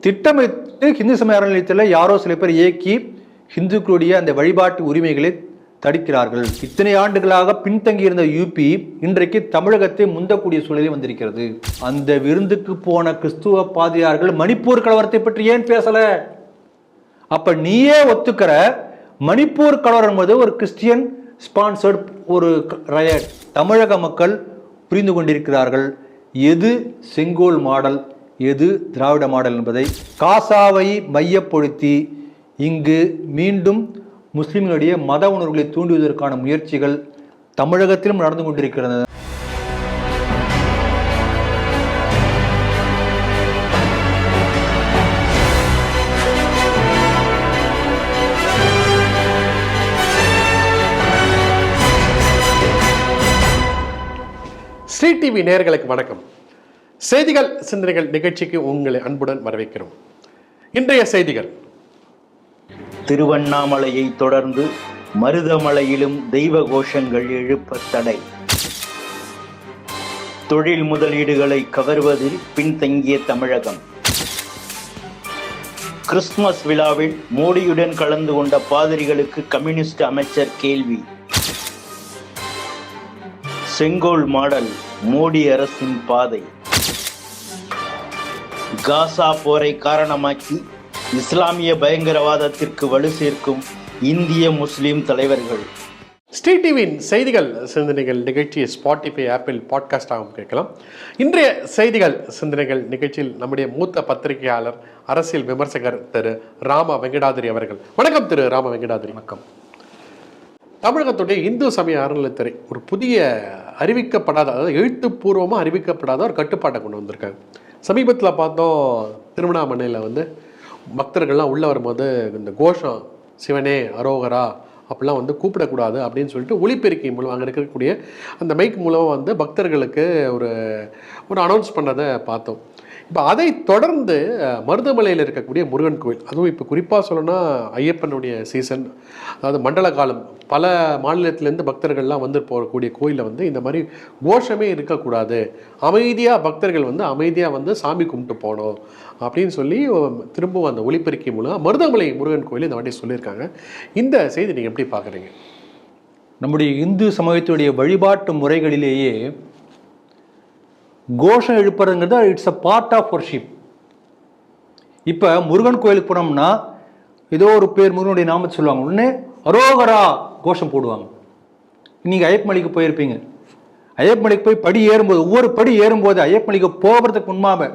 திட்டமிட்டு இந்து சமய அறநிலையத்தில் யாரோ சில பேர் இயக்கி இந்துக்களுடைய அந்த வழிபாட்டு உரிமைகளை தடுக்கிறார்கள். இத்தனை ஆண்டுகளாக பின்தங்கி இருந்த யூபி இன்றைக்கு தமிழகத்தை முந்தக்கூடிய சூழலில் வந்திருக்கிறது. அந்த விருந்துக்கு போன கிறிஸ்துவ பாதிரியார்கள் மணிப்பூர் கலவரத்தை பற்றி ஏன் பேசல? அப்ப நீயே ஒத்துக்கிற மணிப்பூர் கலவரம் என்பது ஒரு கிறிஸ்டியன் ஸ்பான்சர்ட் ஒரு ரயட். தமிழக மக்கள் புரிந்து கொண்டிருக்கிறார்கள் எது செங்கோல் மாடல், எது திராவிட மாடல் என்பதை. காசாவை மையப்படுத்தி இங்கு மீண்டும் முஸ்லிம்களுடைய மத உணர்வுகளை தூண்டுவதற்கான முயற்சிகள் தமிழகத்திலும் நடந்து கொண்டிருக்கிறது. ஸ்ரீ டிவி நேயர்களுக்கு வணக்கம். செய்திகள் சிந்தனைகள் நிகழ்ச்சிக்கு உங்களை அன்புடன் வரவேற்கிறோம். இன்றைய செய்திகள்: திருவண்ணாமலையை தொடர்ந்து மருதமலையிலும் தெய்வ கோஷங்கள் எழுப்ப தடை. தொழில் முதலீடுகளை கவர்வதில் பின்தங்கிய தமிழகம். கிறிஸ்துமஸ் விழாவில் மோடியுடன் கலந்து கொண்ட பாதிரிகளுக்கு கம்யூனிஸ்ட் அமைச்சர் கேள்வி. செங்கோல் மாடல் மோடி அரசின் பாதை. காசா போரை காரணமாக்கி இஸ்லாமிய பயங்கரவாதத்திற்கு வலு சேர்க்கும் இந்திய முஸ்லிம் தலைவர்கள். ஸ்ரீ டிவியின் செய்திகள் சிந்தனைகள் நிகழ்ச்சி ஸ்பாட்டிஃபை ஆப்பிள் பாட்காஸ்டாகவும் கேட்கலாம். இன்றைய செய்திகள் சிந்தனைகள் நிகழ்ச்சியில் நம்முடைய மூத்த பத்திரிகையாளர், அரசியல் விமர்சகர் திரு ராம வெங்கடாதிரி அவர்கள். வணக்கம் திரு ராம வெங்கடாதிரி. வணக்கம். தமிழகத்துடைய இந்து சமய அறநிலையத்துறை ஒரு புதிய அறிவிக்கப்படாத, அதாவது எழுத்துப்பூர்வமாக அறிவிக்கப்படாத ஒரு கட்டுப்பாட்டை கொண்டு வந்திருக்காங்க. சமீபத்தில் பார்த்தோம், திருவண்ணாமலையில் பக்தர்கள்லாம் உள்ளே வரும்போது இந்த கோஷம் சிவனே அரோகரா அப்படிலாம் கூப்பிடக்கூடாது அப்படின்னு சொல்லிட்டு ஒலிபெருக்கி மூலம் அங்கே இருக்கக்கூடிய அந்த மைக் மூலமாக பக்தர்களுக்கு ஒரு அனௌன்ஸ் பண்ணதை பார்த்தோம். இப்போ அதை தொடர்ந்து மருதமலையில் இருக்கக்கூடிய முருகன் கோயில், அதுவும் இப்போ குறிப்பாக சொல்லணும்னா ஐயப்பனுடைய சீசன், அதாவது மண்டல காலம், பல மாநிலத்திலேருந்து பக்தர்கள்லாம் போகக்கூடிய கோயிலில் இந்த மாதிரி கோஷமே இருக்கக்கூடாது, அமைதியாக பக்தர்கள் அமைதியாக சாமி கும்பிட்டு போனோம் அப்படின்னு சொல்லி திரும்பவும் அந்த ஒலிபெருக்கி மூலம் மருதமலை முருகன் கோயில் இந்த வாட்டி சொல்லியிருக்காங்க. இந்த செய்தி நீங்கள் எப்படி பார்க்குறீங்க? நம்முடைய இந்து சமயத்துடைய வழிபாட்டு முறைகளிலேயே கோஷம் எழுப்புறதுங்கிறது it's a part of worship. இப்போ முருகன் கோயிலுக்கு போனோம்னா ஏதோ ஒரு பேர் முருகனுடைய நாமத்தை சொல்லுவாங்க, உடனே அரோகரா கோஷம் போடுவாங்க. நீங்கள் ஐயப்பமலைக்கு போயிருப்பீங்க. ஐயப்பமலைக்கு போய் படி ஏறும்போது, ஒவ்வொரு படி ஏறும்போது ஐயப்பமலைக்கு போகிறதுக்கு முன்பாக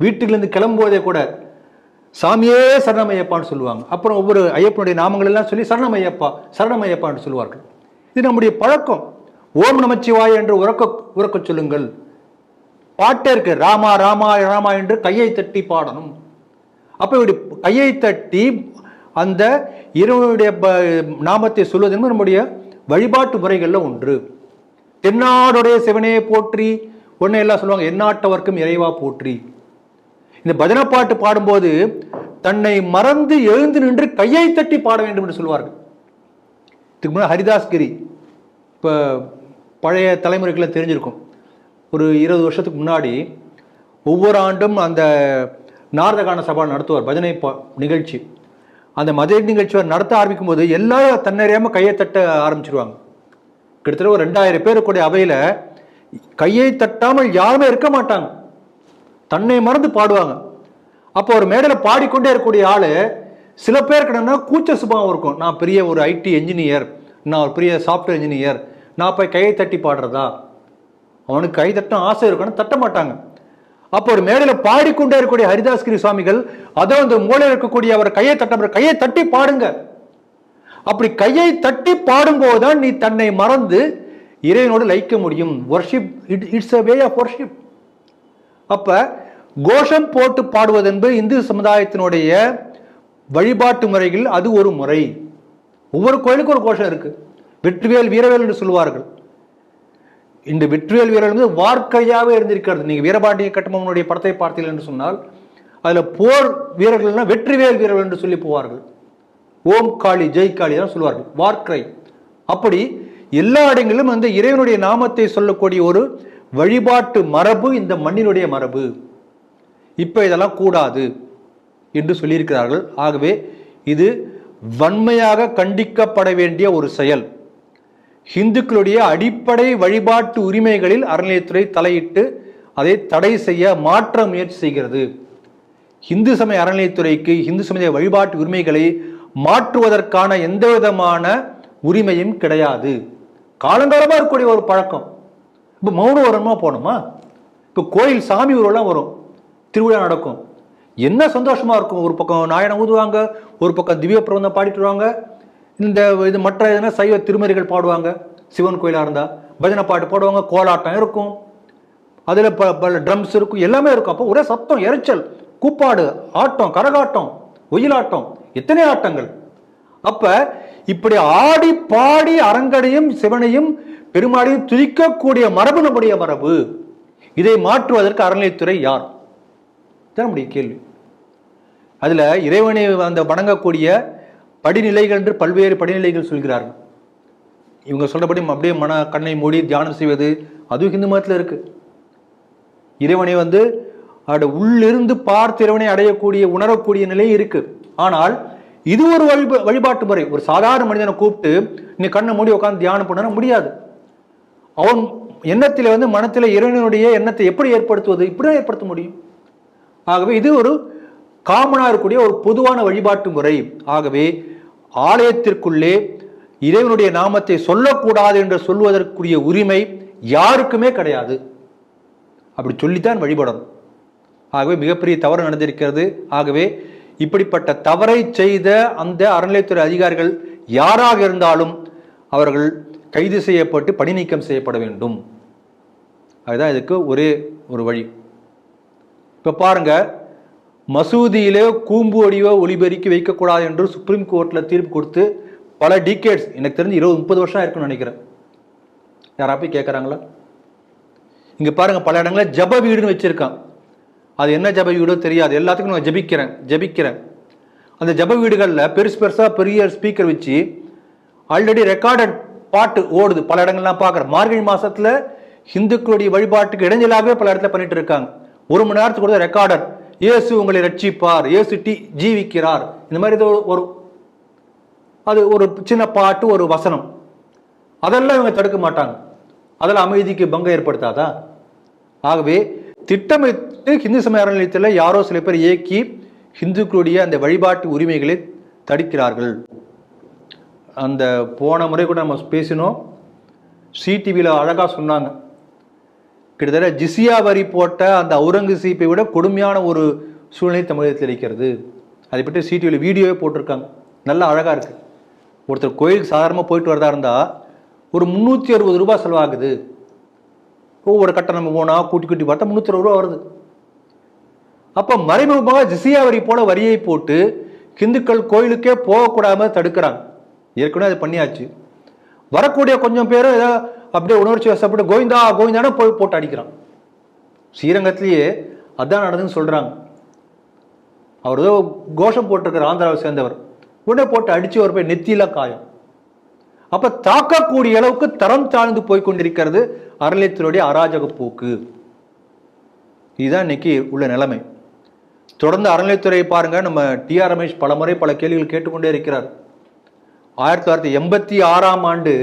வீட்டுலேருந்து கிளம்பும்போதே கூட சாமியே சரணமையப்பான்னு சொல்லுவாங்க. அப்புறம் ஒவ்வொரு ஐயப்பனுடைய நாமங்கள் எல்லாம் சொல்லி சரணமையப்பா சரணமையப்பான்னு சொல்லுவார்கள். இது நம்முடைய பழக்கம். ஓம் நமச்சிவாய என்று உறக்க சொல்லுங்கள். பாட்டே இருக்கு, ராமா ராமா ராமா என்று கையை தட்டி பாடணும். அப்போ இப்படி கையை தட்டி அந்த இறைவனுடைய நாமத்தை சொல்வது என்பது நம்முடைய வழிபாட்டு முறைகளில் ஒன்று. தென்னாடுடைய சிவனே போற்றி ஒன்னே எல்லாம் சொல்லுவாங்க, எந்நாட்டவர்க்கும் இறைவா போற்றி. இந்த பஜனை பாட்டு பாடும்போது தன்னை மறந்து எழுந்து நின்று கையை தட்டி பாட வேண்டும் என்று சொல்வார்கள். இதுக்கு முன்னாடி ஹரிதாஸ்கிரி, இப்போ பழைய தலைமுறைக்கெல்லாம் தெரிஞ்சிருக்கும், ஒரு 20 வருஷத்துக்கு முன்னாடி ஒவ்வொரு ஆண்டும் அந்த நாரதகான சபா நடத்துவார் பஜனை நிகழ்ச்சி. அந்த மத நிகழ்ச்சி நடத்த ஆரம்பிக்கும் போது எல்லாரும் தன்னறியாமல் கையை தட்ட ஆரம்பிச்சிருவாங்க. கிட்டத்தட்ட ஒரு 2000 பேர் கூடிய அவையில் கையை தட்டாமல் யாருமே இருக்க மாட்டாங்க, தன்னை மறந்து பாடுவாங்க. அப்போ ஒரு மேடையில் பாடிக்கொண்டே இருக்கக்கூடிய ஆள் சில பேர் கிட்டனா கூச்ச சுபாவம் இருக்கும். நான் பெரிய ஒரு ஐடி என்ஜினியர், நான் ஒரு பெரிய சாஃப்ட்வேர் இன்ஜினியர், நான் போய் கையை தட்டி பாடுறதா? அவனுக்கு கை தட்டும் ஆசை இருக்கணும், தட்ட மாட்டாங்க. அப்போ ஒரு மேடையில் பாடிக்கொண்டே இருக்கக்கூடிய ஹரிதாஸ்கிரி சுவாமிகள் அதோ அந்த மூலையில் இருக்கக்கூடிய அவர் கையை கையை தட்டி பாடுங்க. அப்படி கையை தட்டி பாடும்போதுதான் நீ தன்னை மறந்து இறைவனோடு லயிக்க முடியும். Worship, it's a way of worship. அப்ப கோஷம் போட்டு பாடுவது என்பது இந்து சமுதாயத்தினுடைய வழிபாட்டு முறைகள் அது ஒரு முறை. ஒவ்வொரு கோயிலுக்கும் ஒரு கோஷம் இருக்கு. வெற்றிவேல் வீரவேல் என்று சொல்லுவார்கள். இந்த வெற்றிவேல் வீரர் வந்து வார்க்கையாகவே இருந்திருக்கிறது. நீங்கள் வீரபாண்டிய கட்டபொம்மனுடைய படத்தை பார்த்தீர்கள் என்று சொன்னால் அதில் போர் வீரர்கள்னா வெற்றிவேல் வீரர்கள் என்று சொல்லி போவார்கள். ஓம் காளி ஜெய் காளி தான் சொல்லுவார்கள், வார்க்கை. அப்படி எல்லா இடங்களிலும் அந்த இறைவனுடைய நாமத்தை சொல்லக்கூடிய ஒரு வழிபாட்டு மரபு இந்த மண்ணினுடைய மரபு. இப்போ இதெல்லாம் கூடாது. என்று சொல்லியிருக்கிறார்கள். ஆகவே இது வன்மையாக கண்டிக்கப்பட வேண்டிய ஒரு செயல். இந்துக்களுடைய அடிப்படை வழிபாட்டு உரிமைகளில் அறநிலையத்துறை தலையிட்டு அதை தடை செய்ய மாற்ற முயற்சி செய்கிறது. இந்து சமய அறநிலையத்துறைக்கு இந்து சமய வழிபாட்டு உரிமைகளை மாற்றுவதற்கான எந்த விதமான உரிமையும் கிடையாது. காலங்காலமாக இருக்கக்கூடிய ஒரு பழக்கம். இப்போ மௌன வரணுமா போகணுமா? இப்போ கோயில் சாமி ஊரெல்லாம் வரும், திருவிழா நடக்கும், என்ன சந்தோஷமா இருக்கும். ஒரு பக்கம் நாயனம் ஊதுவாங்க, ஒரு பக்கம் திவ்ய பிரபந்தம் பாடிட்டு வருவாங்க. இந்த இது மற்ற எதனா சைவ திருமறைகள் பாடுவாங்க. சிவன் கோயிலாக இருந்தால் பஜனை பாட்டு பாடுவாங்க, கோலாட்டம் இருக்கும், அதில் பல ட்ரம்ஸ் இருக்கும், எல்லாமே இருக்கும். அப்போ ஒரே சத்தம், இறைச்சல், கூப்பாடு, ஆட்டம், கரகாட்டம், ஒயிலாட்டம், எத்தனை ஆட்டங்கள். அப்ப இப்படி ஆடி பாடி அரங்கனையும் சிவனையும் பெருமாளையும் துதிக்கக்கூடிய மரபு நம்முடைய மரபு. இதை மாற்றுவதற்கு அறநிலையத்துறை யார்? நம்முடைய கேள்வி. அதுல இறைவனை அந்த வணங்கக்கூடிய படிநிலைகள் என்று பல்வேறு படிநிலைகள் சொல்கிறார்கள். இவங்க சொல்றபடி அப்படியே கண்ணை மூடி தியானம் செய்வது, அதுவும் இந்து மதத்தில் இருக்கு. இறைவனை உள்ளிருந்து பார்த்து இறைவனை அடையக்கூடிய உணரக்கூடிய நிலை இருக்கு. ஆனால் இது ஒரு வழிபாட்டு முறை. ஒரு சாதாரண மனிதனை கூப்பிட்டு நீ கண்ணை மூடி உட்காந்து தியானம் பண்ண முடியாது. அவன் எண்ணத்தில் மனத்தில் இறைவனுடைய எண்ணத்தை எப்படி ஏற்படுத்துவது? இப்படிதான் ஏற்படுத்த முடியும். ஆகவே இது ஒரு காமனா இருக்கக்கூடிய ஒரு பொதுவான வழிபாட்டு முறை. ஆகவே ஆலயத்திற்குள்ளே இறைவனுடைய நாமத்தை சொல்லக்கூடாது என்று சொல்வதற்குரிய உரிமை யாருக்குமே கிடையாது. அப்படி சொல்லித்தான் வழிபடணும். ஆகவே மிகப்பெரிய தவறு நடந்திருக்கிறது. ஆகவே இப்படிப்பட்ட தவறை செய்த அந்த அறநிலையத்துறை அதிகாரிகள் யாராக இருந்தாலும் அவர்கள் கைது செய்யப்பட்டு பணி நீக்கம் செய்யப்பட வேண்டும். அதுதான் இதுக்கு ஒரே ஒரு வழி. இப்போ பாருங்க, மசூதியிலே கூம்பு வடிவ ஒளிபெருக்கி வைக்கக்கூடாது என்று சுப்ரீம் கோர்ட்டில் தீர்ப்பு கொடுத்து பல டிகேட்ஸ், எனக்கு தெரிஞ்சு 20-30 வருஷம் இருக்குன்னு நினைக்கிறேன். யாரா போய் கேட்குறாங்களா? இங்கே பாருங்க, பல இடங்களில் ஜப வீடுன்னு வச்சிருக்கான். அது என்ன ஜப வீடோ தெரியாது. எல்லாத்துக்கும் நான் ஜபிக்கிறேன். அந்த ஜப வீடுகளில் பெருசாக பெரிய ஸ்பீக்கர் வச்சு ஆல்ரெடி ரெக்கார்டட் பாட்டு ஓடுது. பல இடங்கள்லாம் பார்க்குறேன். மார்கழி மாதத்தில் இந்துக்களுடைய வழிபாட்டுக்கு இடைஞ்சலாகவே பல இடத்துல பண்ணிட்டு இருக்காங்க. 1 மணி நேரத்துக்கு கூட ரெக்கார்டர், இயேசு உங்களை ரட்சிப்பார், இயேசு ஜீவிக்கிறார், இந்த மாதிரி அது ஒரு சின்ன பாட்டு, ஒரு வசனம். அதெல்லாம் இவங்க தடுக்க மாட்டாங்க. அதெல்லாம் அமைதிக்கு பங்கம் ஏற்படுத்தாதா? ஆகவே திட்டமிட்டு இந்து சமய அறநிலையத்தில் யாரோ சில பேர் இயக்கி இந்துக்களுடைய அந்த வழிபாட்டு உரிமைகளை தடுக்கிறார்கள். அந்த போன முறை கூட நம்ம பேசினோம். சிடிவியில் அழகாக சொன்னாங்க, கிட்டத்தட்ட ஜிசியா வரி போட்ட அந்த அவுரங்கசீப்பை விட கொடுமையான ஒரு சூழ்நிலை தமிழகத்தில் இருக்கிறது. அதை பற்றி சிடிவியில் வீடியோவே போட்டிருக்காங்க. நல்லா அழகாக இருக்குது. ஒருத்தர் கோயிலுக்கு சாதாரணமாக போயிட்டு வரதா இருந்தால் ஒரு 360 ரூபாய் செலவாகுது. ஒவ்வொரு கட்டணம் போனால் கூட்டி பார்த்தா 360 ரூபா வருது. அப்போ மறைமுகமாக ஜிசியா வரி போல வரியை போட்டு இந்துக்கள் கோயிலுக்கே போகக்கூடாம தடுக்கிறாங்க. ஏற்கனவே அது பண்ணியாச்சு. வரக்கூடிய கொஞ்சம் பேர் அப்படியே உணர்ச்சி வசப்பட்டு கோவிந்தா கோவிந்தான போய் போட்டு அடிக்கிறான். ஸ்ரீரங்கத்திலேயே அதான் நடந்துன்னு சொல்றாங்க. அவர் ஏதோ கோஷம் போட்டிருக்கிற ஆந்திராவை சேர்ந்தவர் உடனே போட்டு அடிச்சு ஒரு போய் நெத்தியில காயம். அப்ப தாக்கக்கூடிய அளவுக்கு தரம் தாழ்ந்து போய் கொண்டிருக்கிறது அறநிலையத்துறையுடைய அராஜக போக்கு. இதுதான் இன்னைக்கு உள்ள நிலைமை. தொடர்ந்து அறநிலையத்துறையை பாருங்க. நம்ம டிஆர் ரமேஷ் பலமுறை பல கேள்விகள் கேட்டுக்கொண்டே இருக்கிறார். 1986ஆம் ஆண்டு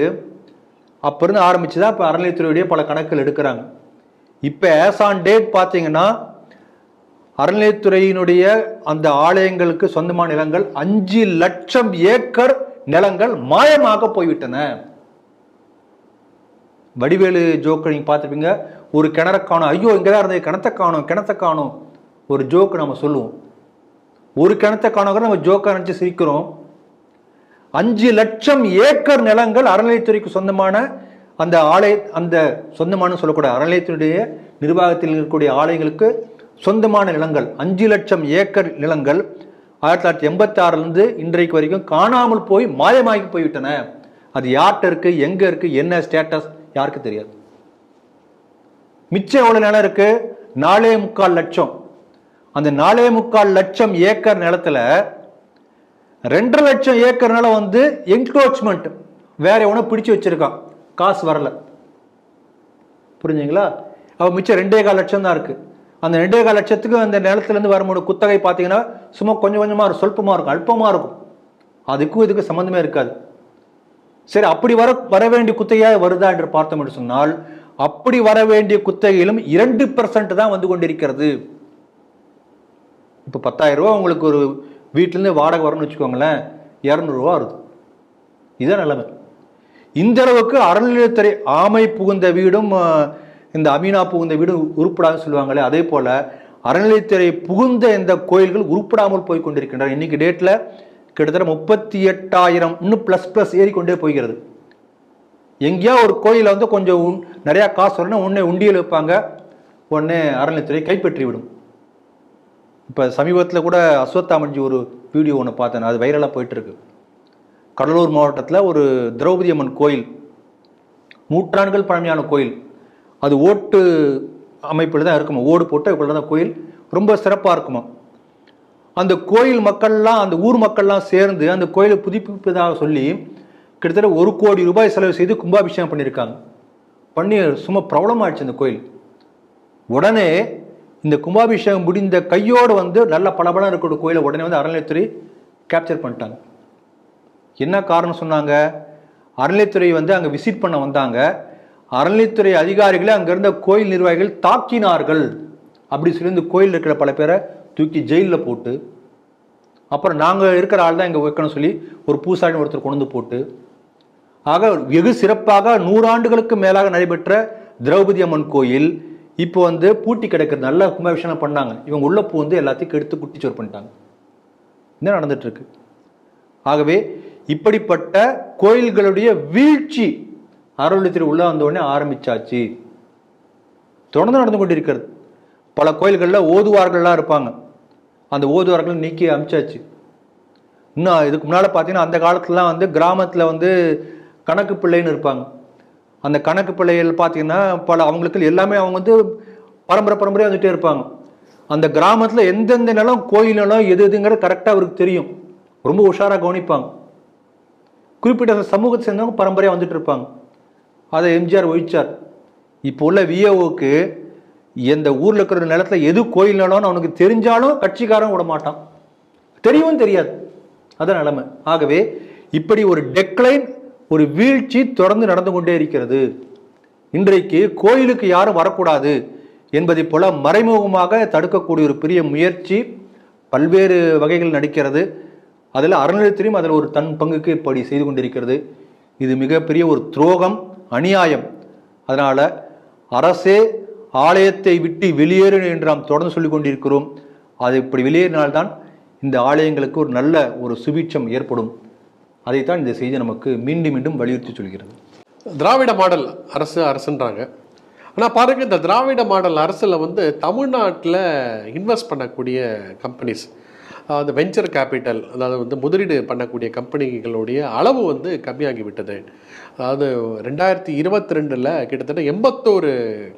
அப்ப இருந்து ஆரம்பிச்சுதான் இப்ப அறநிலையத்துறையுடைய பல கணக்குகள் எடுக்கிறாங்க. இப்ப ஆஸ் ஆன் டேட் பாத்தீங்கன்னா அறநிலையத்துறையினுடைய அந்த ஆலயங்களுக்கு சொந்தமான நிலங்கள் 5 லட்சம் ஏக்கர் நிலங்கள் மாயமாக போய்விட்டன. வடிவேலு ஜோக்கு நீங்க பார்த்துருப்பீங்க. ஒரு கிணற காணும், ஐயோ இங்கதான் இருந்தது, கிணத்த காணும் ஒரு ஜோக்கு நம்ம சொல்லுவோம். ஒரு கிணத்தை காணும் நம்ம ஜோக்கா நினைச்சு சிரிக்கிறோம். 5 லட்சம் ஏக்கர் நிலங்கள் அறநிலையத்துறைக்கு சொந்தமான அந்த சொந்தமான சொல்லக்கூடிய அறநிலையத்துடைய நிர்வாகத்தில் இருக்கக்கூடிய ஆலயங்களுக்கு சொந்தமான நிலங்கள் 5 லட்சம் ஏக்கர் நிலங்கள் 1986 இன்றைக்கு வரைக்கும் காணாமல் போய் மாயமாகி போய்விட்டன. அது யார்கிட்ட இருக்கு, எங்க இருக்கு, என்ன ஸ்டேட்டஸ் யாருக்கு தெரியாது. மிச்சம் எவ்வளவு நிலம் இருக்கு? 4.25 லட்சம். அந்த 4.25 லட்சம் ஏக்கர் நிலத்துல 2.5 லட்சம் ஏக்கர் நிலம் என்க்ரோச்மெண்ட் வேற எவனோ பிடிச்சு வச்சிருக்கான், காசு வரல. புரிஞ்சுங்களா? அவ மிச்சம் 2.25 லட்சம் தான் இருக்கு. அந்த 2.25 லட்சத்துக்கு அந்த நிலத்துலேருந்து வரும்போது குத்தகை பார்த்தீங்கன்னா சும்மா கொஞ்சம் கொஞ்சமாக இருக்கும், சொல்பமாக இருக்கும், அல்பமாக இருக்கும். அதுக்கும் இதுக்கு சம்மந்தமே இருக்காது. சரி, அப்படி வர வேண்டிய குத்தகையாக வருதா என்று பார்த்தோம் என்று சொன்னால், அப்படி வர வேண்டிய குத்தகையிலும் 2% தான் வந்து கொண்டிருக்கிறது. இப்போ 10,000 ரூபா உங்களுக்கு ஒரு வீட்டிலேருந்து வாடகை வரணும்னு வச்சுக்கோங்களேன், 200 ரூபா வருது. இதுதான் நிலைமை. இந்த அளவுக்கு அறநிலையத்துறை ஆமை புகுந்த வீடும் இந்த அமீனா புகுந்த வீடும் உருப்படாமல் சொல்லுவாங்களே, அதே போல அறநிலையத்துறை புகுந்த இந்த கோயில்கள் உருப்படாமல் போய் கொண்டிருக்கின்றன. இன்னைக்கு டேட்ல கிட்டத்தட்ட 38,000 இன்னும் பிளஸ் ஏறிக்கொண்டே போகிறது. எங்கேயா ஒரு கோயில வந்து கொஞ்சம் நிறைய காசு வரணும், உடனே உண்டியல் வைப்பாங்க, உடனே அறநிலையத்துறை கைப்பற்றி விடும். இப்போ சமீபத்தில் கூட அஸ்வத்தாமன்ஜி ஒரு வீடியோ ஒன்று பார்த்தேன், அது வைரலாக போயிட்டு இருக்கு. கடலூர் மாவட்டத்தில் ஒரு திரௌபதி அம்மன் கோயில், நூற்றாண்டுகள் பழமையான கோயில், அது ஓட்டு அமைப்பில் தான் இருக்குமா, ஓடு போட்டு அதுக்குள்ள தான் கோயில், ரொம்ப சிறப்பாக இருக்குமா. அந்த கோயில் மக்கள்லாம், அந்த ஊர் மக்கள்லாம் சேர்ந்து அந்த கோயிலை புதுப்பிப்பதாக சொல்லி கிட்டத்தட்ட 1 கோடி ரூபாய் செலவு செய்து கும்பாபிஷேகம் பண்ணியிருக்காங்க. பண்ணி சும்மா பிரபலமாகிடுச்சு அந்த கோயில். உடனே இந்த கும்பாபிஷேகம் முடிந்த கையோடு வந்து நல்ல பலபலம் இருக்கிற கோயிலை உடனே வந்து அறநிலையத்துறை கேப்சர் பண்ணிட்டாங்க. என்ன காரணம் சொன்னாங்க, அறநிலையத்துறை வந்து அங்கே விசிட் பண்ண வந்தாங்க, அறநிலையத்துறை அதிகாரிகளை அங்கே இருந்த கோயில் நிர்வாகிகள் தாக்கினார்கள் அப்படி சொல்லி இந்த கோயில் இருக்கிற பல பேரை தூக்கி ஜெயிலில் போட்டு, அப்புறம் நாங்கள் இருக்கிற ஆள் தான் இங்கே வைக்கணும் சொல்லி ஒரு பூசாரின்னு ஒருத்தர் கொண்டு வந்து போட்டு, ஆக வெகு சிறப்பாக 100 ஆண்டுகளுக்கு மேலாக நடைபெற்ற திரௌபதி அம்மன் கோயில் இப்போ வந்து பூட்டி கிடக்கிறது. நல்ல கும்பாபிஷேகம் பண்ணாங்க, இவங்க உள்ள வந்து எல்லாத்தையும் கெடுத்து குட்டிச்சோர் பண்ணிட்டாங்க. என்ன நடந்துட்டு இருக்கு? ஆகவே இப்படிப்பட்ட கோயில்களுடைய வீழ்ச்சி அறநிலையத்துறை உள்ள வந்தவுடனே ஆரம்பிச்சாச்சு, தொடர்ந்து நடந்து கொண்டிருக்கிறது. பல கோயில்களில் ஓதுவார்கள்லாம் இருப்பாங்க, அந்த ஓதுவார்கள் நீக்கி அமிச்சாச்சு. இன்னும் இதுக்கு முன்னால் பார்த்தீங்கன்னா அந்த காலத்துலலாம் வந்து கிராமத்தில் வந்து கணக்கு பிள்ளைன்னு இருப்பாங்க. அந்த கணக்கு பிள்ளைகள் பார்த்தீங்கன்னா அவங்களுக்கு எல்லாமே அவங்க வந்து பரம்பரையாக வந்துட்டே இருப்பாங்க. அந்த கிராமத்தில் எந்தெந்த நிலம் கோயில் நிலம் எது எதுங்கிறது கரெக்டாக அவருக்கு தெரியும், ரொம்ப உஷாராக கவனிப்பாங்க. குறிப்பிட்ட சமூகத்தை சேர்ந்தவங்க பரம்பரையாக வந்துட்டு இருப்பாங்க. அதை எம்ஜிஆர் ஒழிச்சார். இப்போ உள்ள விஏஓக்கு எந்த ஊரில் இருக்கிற நிலத்தில் எது கோயில் நிலம்னு அவனுக்கு தெரிஞ்சாலும் கட்சிக்காரன் விட மாட்டான், தெரியவும் தெரியாது. அதான் நிலைமை. ஆகவே இப்படி ஒரு டெக்ளைன், ஒரு வீழ்ச்சி தொடர்ந்து நடந்து கொண்டே இருக்கிறது. இன்றைக்கு கோயிலுக்கு யாரும் வரக்கூடாது என்பதை போல மறைமுகமாக தடுக்கக்கூடிய ஒரு பெரிய முயற்சி பல்வேறு வகைகள் நடக்கிறது. அதில் அறநிலையத்துறையும் அதில் ஒரு தன் பங்குக்கு இப்படி செய்து கொண்டிருக்கிறது. இது மிகப்பெரிய ஒரு துரோகம், அநியாயம். அதனால் அரசே ஆலயத்தை விட்டு வெளியேறு என்று நாம் தொடர்ந்து சொல்லிக் கொண்டிருக்கிறோம். அது இப்படி வெளியேறினால்தான் இந்த ஆலயங்களுக்கு ஒரு நல்ல ஒரு சுபீட்சம் ஏற்படும். அதைத்தான் இந்த செய்தி நமக்கு மீண்டும் மீண்டும் வலியுறுத்தி சொல்கிறது. திராவிட மாடல் அரசுன்றாங்க. ஆனால் பாருங்க, இந்த திராவிட மாடல் அரசில் வந்து தமிழ்நாட்டில் இன்வெஸ்ட் பண்ணக்கூடிய கம்பெனிஸ், அந்த வெஞ்சர் கேபிட்டல், அதாவது வந்து முதலீடு பண்ணக்கூடிய கம்பெனிகளுடைய அளவு வந்து கம்மியாகி விட்டது. அதாவது 2022 கிட்டத்தட்ட 81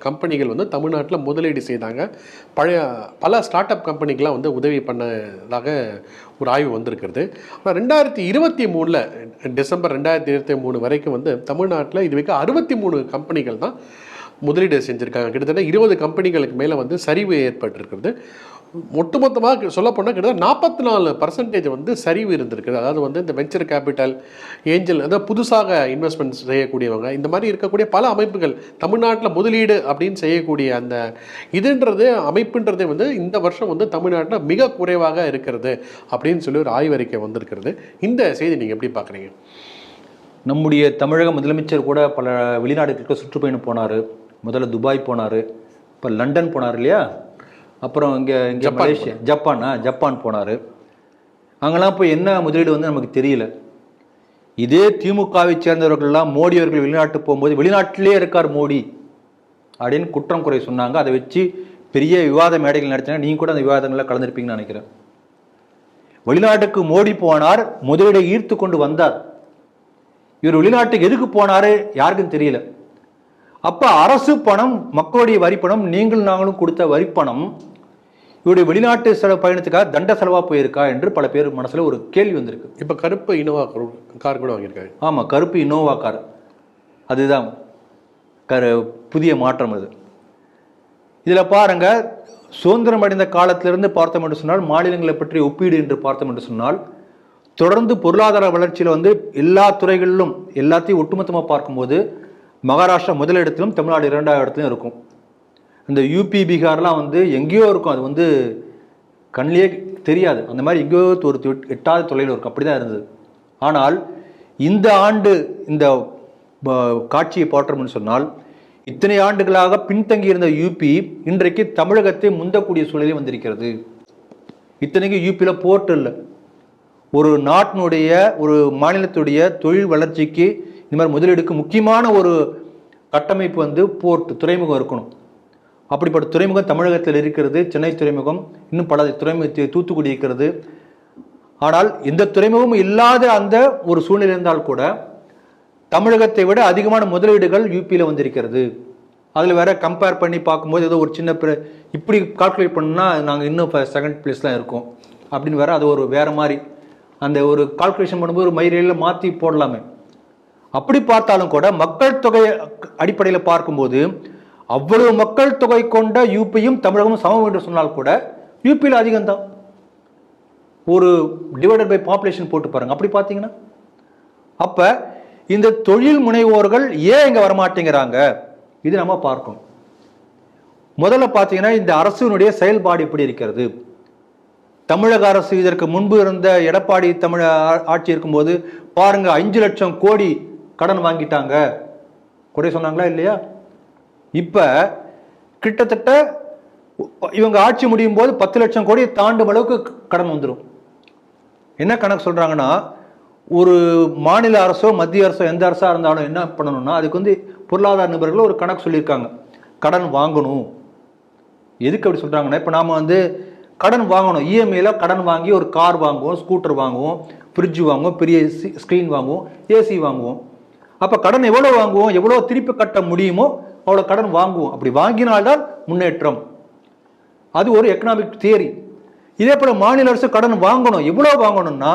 கம்பெனிகள் வந்து தமிழ்நாட்டில் முதலீடு செய்தாங்க. பல ஸ்டார்ட் அப் கம்பெனிக்கெலாம் வந்து உதவி பண்ணதாக ஒரு ஆய்வு வந்திருக்கிறது. ஆனால் 2023 டிசம்பர் 2023 வரைக்கும் வந்து தமிழ்நாட்டில் இது வரைக்கும் 63 கம்பெனிகள் தான் முதலீடு செஞ்சுருக்காங்க. கிட்டத்தட்ட 20 கம்பெனிகளுக்கு மேலே வந்து சரிவு ஏற்பட்டிருக்கிறது. ஒட்டுமொத்தமாக சொல்லப்போனால் கிட்டத்தட்ட 44% வந்து சரிவு இருந்திருக்குது. அதாவது வந்து இந்த வெஞ்சர் கேபிட்டல், ஏஞ்சல், அதாவது புதுசாக இன்வெஸ்ட்மெண்ட் செய்யக்கூடியவங்க, இந்த மாதிரி இருக்கக்கூடிய பல அமைப்புகள் தமிழ்நாட்டில் முதலீடு அப்படின்னு செய்யக்கூடிய அந்த அமைப்புன்றதே வந்து இந்த வருஷம் வந்து தமிழ்நாட்டில் மிக குறைவாக இருக்கிறது அப்படின்னு சொல்லி ஒரு ஆய்வறிக்கை வந்திருக்கிறது. இந்த செய்தி நீங்கள் எப்படி பார்க்குறீங்க? நம்முடைய தமிழக முதலமைச்சர் கூட பல வெளிநாடுகளுக்கு சுற்றுப்பயணம் போனார். முதல்ல துபாய் போனார், இப்போ லண்டன் போனார் இல்லையா, அப்புறம் இங்கே மலேசியா, ஜப்பான் போனார். அங்கெல்லாம் போய் என்ன முதலீடு வந்து நமக்கு தெரியல. இதே திமுகவை சேர்ந்தவர்கள்லாம் மோடி அவர்கள் வெளிநாட்டு போகும்போது வெளிநாட்டிலே இருக்கார் மோடி அப்படின்னு குற்றம் குறை சொன்னாங்க. அதை வச்சு பெரிய விவாத மேடைகள் நடத்தினா நீங்கள் கூட அந்த விவாதங்களில் கலந்துருப்பீங்கன்னு நினைக்கிறேன். வெளிநாட்டுக்கு மோடி போனார், முதலீடை ஈர்த்து கொண்டு வந்தார். இவர் வெளிநாட்டுக்கு எதுக்கு போனாரு யாருக்கும் தெரியல. அப்ப அரசு பணம், மக்களுடைய வரிப்பணம், நாங்களும் கொடுத்த வரிப்பணம் இவருடைய வெளிநாட்டு பயணத்துக்காக தண்ட செலவா போயிருக்கா என்று பல பேர் மனசுல ஒரு கேள்வி வந்திருக்கு. இப்ப கருப்பு இனோவா கார் கூட வாங்கியிருக்காங்க. ஆமா, கருப்பு இனோவா கார், அதுதான் புதிய மாற்றம். அது இதுல பாருங்க, சுதந்திரம் அடைந்த காலத்திலிருந்து பார்த்தோம் என்று சொன்னால், மாநிலங்களை பற்றி ஒப்பீடு என்று பார்த்தோம் என்று சொன்னால், தொடர்ந்து பொருளாதார வளர்ச்சியில் வந்து எல்லா துறைகளிலும் எல்லாத்தையும் ஒட்டுமொத்தமாக பார்க்கும்போது மகாராஷ்டிரா முதலிடத்திலும் தமிழ்நாடு 2வது இடத்துலையும் இருக்கும். இந்த யூபி பீகார்லாம் வந்து எங்கேயோ இருக்கும், அது வந்து கண்ணிலே தெரியாது, அந்த மாதிரி எங்கேயோ ஒரு 8வது தொலைவில் இருக்கும், அப்படி தான் இருந்தது. ஆனால் இந்த ஆண்டு இந்த காட்சியை பார்த்தோம்னு சொன்னால், இத்தனை ஆண்டுகளாக பின்தங்கி இருந்த யூபி இன்றைக்கு தமிழகத்தை முந்தக்கூடிய சூழலில் வந்திருக்கிறது. இத்தனைக்கு யூபியில் போர்ட் இல்லை. ஒரு நாட்டினுடைய ஒரு மாநிலத்துடைய தொழில் வளர்ச்சிக்கு இந்த மாதிரி முதலீடுக்கு முக்கியமான ஒரு கட்டமைப்பு வந்து போர்ட், துறைமுகம் இருக்கணும். அப்படிப்பட்ட துறைமுகம் தமிழகத்தில் இருக்கிறது. சென்னை துறைமுகம், இன்னும் பல துறைமுகத்தை தூத்துக்குடி இருக்கிறது. ஆனால் இந்த துறைமுகமும் இல்லாத அந்த ஒரு சூழ்நிலை இருந்தால் கூட தமிழகத்தை விட அதிகமான முதலீடுகள் யூபியில் வந்திருக்கிறது. அதில் வேற கம்பேர் பண்ணி பார்க்கும்போது ஏதோ ஒரு சின்ன இப்படி கால்குலேட் பண்ணால் நாங்கள் இன்னும் 2nd place தான் இருக்கோம் அப்படின்னு வேற, அது ஒரு வேற மாதிரி அந்த ஒரு கால்குலேஷன் பண்ணும்போது ஒரு மைரேலில் மாற்றி போடலாமே. அப்படி பார்த்தாலும் கூட மக்கள் தொகை அடிப்படையில் பார்க்கும்போது அவ்வளவு மக்கள் தொகை கொண்ட யூபியும் தமிழகமும் சமம் என்று சொன்னால் கூட யூபியில் அதிகம்தான். ஒரு டிவைடட் பை பாப்புலேஷன் போட்டு பாருங்க, அப்படி பார்த்தீங்கன்னா. அப்ப இந்த தொழில் முனைவோர்கள் ஏன் இங்க வரமாட்டேங்கிறாங்க, இது நம்ம பார்க்கணும். முதல்ல பார்த்தீங்கன்னா இந்த அரசினுடைய செயல்பாடு எப்படி இருக்கிறது. தமிழக அரசு இதற்கு முன்பு இருந்த எடப்பாடி தமிழ் ஆட்சி இருக்கும்போது பாருங்க 5 லட்சம் கோடி கடன் வாங்கிட்டாங்க, கொடை சொன்னாங்களா இல்லையா? இப்ப கிட்டத்தட்ட இவங்க ஆட்சி முடியும் போது 10 லட்சம் கோடி தாண்டும் அளவுக்கு கடன் வந்துடும். என்ன கணக்கு சொல்றாங்கன்னா, ஒரு மாநில அரசோ மத்திய அரசோ எந்த அரசா இருந்தாலும் என்ன பண்ணணும்னா, அதுக்கு வந்து பொருளாதார நிபுணர்கள் ஒரு கணக்கு சொல்லியிருக்காங்க, கடன் வாங்கணும். எதுக்கு அப்படி சொல்றாங்கன்னா, இப்போ நாம வந்து கடன் வாங்கணும், இஎம்ஐல கடன் வாங்கி ஒரு கார் வாங்குவோம், ஸ்கூட்டர் வாங்குவோம், ஃப்ரிட்ஜ் வாங்குவோம், பெரிய ஸ்க்ரீன் வாங்குவோம், ஏசி வாங்குவோம். அப்போ கடன் எவ்வளோ வாங்குவோம், எவ்வளோ திருப்பி கட்ட முடியுமோ அவ்வளோ கடன் வாங்குவோம். அப்படி வாங்கினால்தான் முன்னேற்றம். அது ஒரு எக்கனாமிக் தியரி. இதே போல மாநில அரசு கடன் வாங்கணும், எவ்வளோ வாங்கணும்னா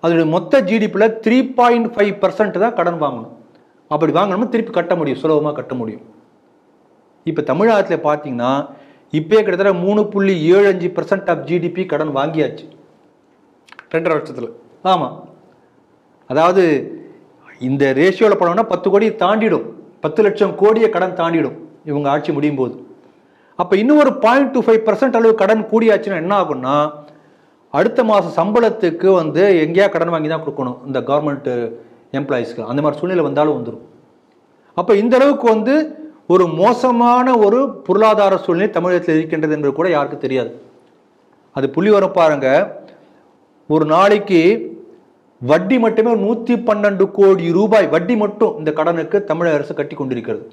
அதோடைய மொத்த ஜிடிபியில் 3.5% தான் கடன் வாங்கணும். அப்படி வாங்கணும்னா திருப்பி கட்ட முடியும், சுலபமாக கட்ட முடியும். இப்போ தமிழ்நாட்டில் பார்த்தீங்கன்னா இப்பயே கிட்டத்தட்ட 3.75% ஆஃப் ஜிடிபி கடன் வாங்கியாச்சு 2.5 வருஷத்தில். ஆமாம், அதாவது இந்த ரேஷியோவில் போனோம்னா 10 கோடி தாண்டிடும், 10 லட்சம் கோடியை கடன் தாண்டிடும் இவங்க ஆட்சி முடியும் போது. அப்போ இன்னும் ஒரு 0.25% அளவு கடன் கூடியாச்சுன்னா என்ன ஆகும்னா, அடுத்த மாதம் சம்பளத்துக்கு வந்து எங்கேயா கடன் வாங்கி தான் கொடுக்கணும் இந்த கவர்மெண்ட் எம்ப்ளாயீஸ்க்கு. அந்த மாதிரி சூழ்நிலை வந்தாலும் வந்துடும். அப்போ இந்த அளவுக்கு வந்து ஒரு மோசமான ஒரு பொருளாதார சூழ்நிலை தமிழகத்தில் இருக்கின்றது என்று கூட யாருக்கும் தெரியாது. அது புள்ளிவரம் பாருங்க, ஒரு நாளைக்கு வட்டி மட்டுமே 112 கோடி ரூபாய் வட்டி மட்டும் இந்த கடனுக்கு தமிழக அரசு கட்டி கொண்டிருக்கிறது.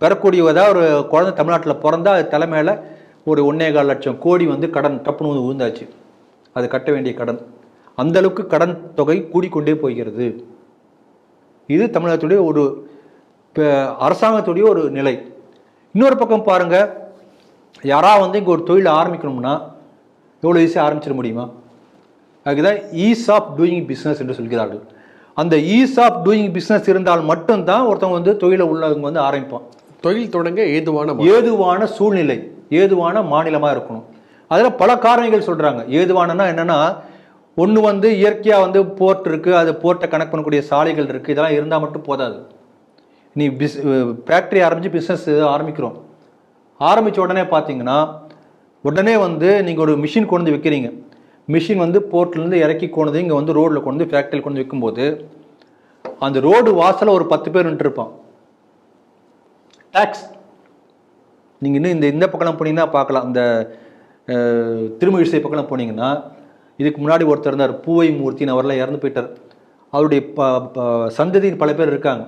பெறக்கூடியதா ஒரு குழந்தை தமிழ்நாட்டில் பிறந்தா அது தலைமையில ஒரு 1.25 லட்சம் கோடி வந்து கடன் டப்புனு விழுந்தாச்சு, அது கட்ட வேண்டிய கடன். அந்த அளவுக்கு கடன் தொகை கூடிக்கொண்டே போகிறது. இது தமிழகத்துடைய ஒரு அரசாங்கத்துடைய ஒரு நிலை. இன்னொரு பக்கம் பாருங்க, யாரா வந்து இங்கே ஒரு தொழில் ஆரம்பிக்கணும்னா எவ்வளோ ஈஸியாக ஆரம்பிச்சிட முடியுமா? அதுதான் ஈஸ் ஆஃப் டூயிங் பிஸ்னஸ் என்று சொல்கிறார்கள். அந்த ஈஸ் ஆஃப் டூயிங் பிஸ்னஸ் இருந்தால் மட்டும்தான் ஒருத்தவங்க வந்து தொழிலை உள்ளவங்க வந்து ஆரம்பிப்பான். தொழில் தொடங்க ஏதுவான சூழ்நிலை, ஏதுவான மாநிலமாக இருக்கணும். அதில் பல காரணங்கள் சொல்கிறாங்க. ஏதுவானன்னா என்னென்னா, ஒன்று வந்து இயற்கையாக வந்து போர்ட் இருக்குது, அது போர்ட்டை கனெக்ட் பண்ணக்கூடிய சாலைகள் இருக்குது, இதெல்லாம் இருந்தால் மட்டும் போதாது. நீ ஃபேக்ட்ரி ஆரம்பித்து பிஸ்னஸ் ஆரம்பிக்கிறோம், ஆரம்பித்த உடனே பார்த்தீங்கன்னா உடனே வந்து நீங்கள் ஒரு மிஷின் கொண்டு வந்து வைக்கிறீங்க. மிஷின் வந்து போர்ட்லேருந்து இறக்கி கொண்டு இங்கே வந்து ரோட்டில் கொண்டு ஃபேக்ட்ரியில் கொண்டு வைக்கும்போது அந்த ரோடு வாசலில் ஒரு 10 பேர் நின்றுருப்பான். டேக்ஸ் நீங்கள் இன்னும் இந்த பக்கம்லாம் போனீங்கன்னா பார்க்கலாம். இந்த திருமழிசை பக்கம்லாம் போனீங்கன்னா இதுக்கு முன்னாடி ஒருத்தர் இருந்தார், பூவை மூர்த்தின்னு, அவரெல்லாம் இறந்து போயிட்டார். அவருடைய சந்ததியின் பல பேர் இருக்காங்க.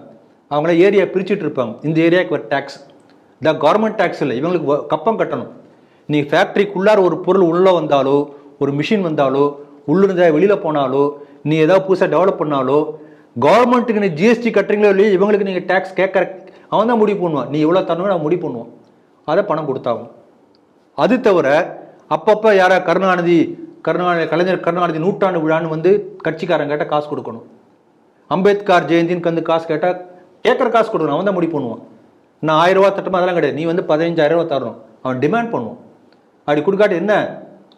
அவங்களாம் ஏரியா பிரிச்சுட்டு இருப்பாங்க. இந்த ஏரியாவுக்கு ஒரு டேக்ஸ், இந்த கவர்மெண்ட் டேக்ஸ் இல்லை, இவங்களுக்கு கப்பம் கட்டணும். நீ ஃபேக்ட்ரிக்குள்ளார ஒரு பொருள் உள்ளே வந்தாலோ, ஒரு மிஷின் வந்தாலோ, உள்ளிருந்தா வெளியில் போனாலோ, நீ ஏதாவது புதுசாக டெவலப் பண்ணாலோ கவர்மெண்ட்டுக்கு நீ ஜிஎஸ்டி கட்டுறீங்களோ இல்லையோ இவங்களுக்கு நீங்கள் டேக்ஸ் கேட்குற அவன் தான் முடிவு பண்ணுவான். நீ எவ்வளோ தரணும் நான் முடிவு பண்ணுவான், அதை பணம் கொடுத்தாகும். அது தவிர அப்பப்போ யாரா கலைஞர் கருணாநிதி 100ஆண்டு விழான்னு வந்து கட்சிக்காரன் கேட்டால் காசு கொடுக்கணும். அம்பேத்கர் ஜெயந்தின்னு வந்து காசு கேட்டால் கேட்குற காசு கொடுக்கணும், அவன் தான் முடிவு பண்ணுவான். நான் 1000 ரூபா தட்டுமா அதெல்லாம் கிடையாது, நீ வந்து 15,000 ரூபா தரணும் அவன் டிமாண்ட் பண்ணுவான். அப்படி கொடுக்காட்டி என்ன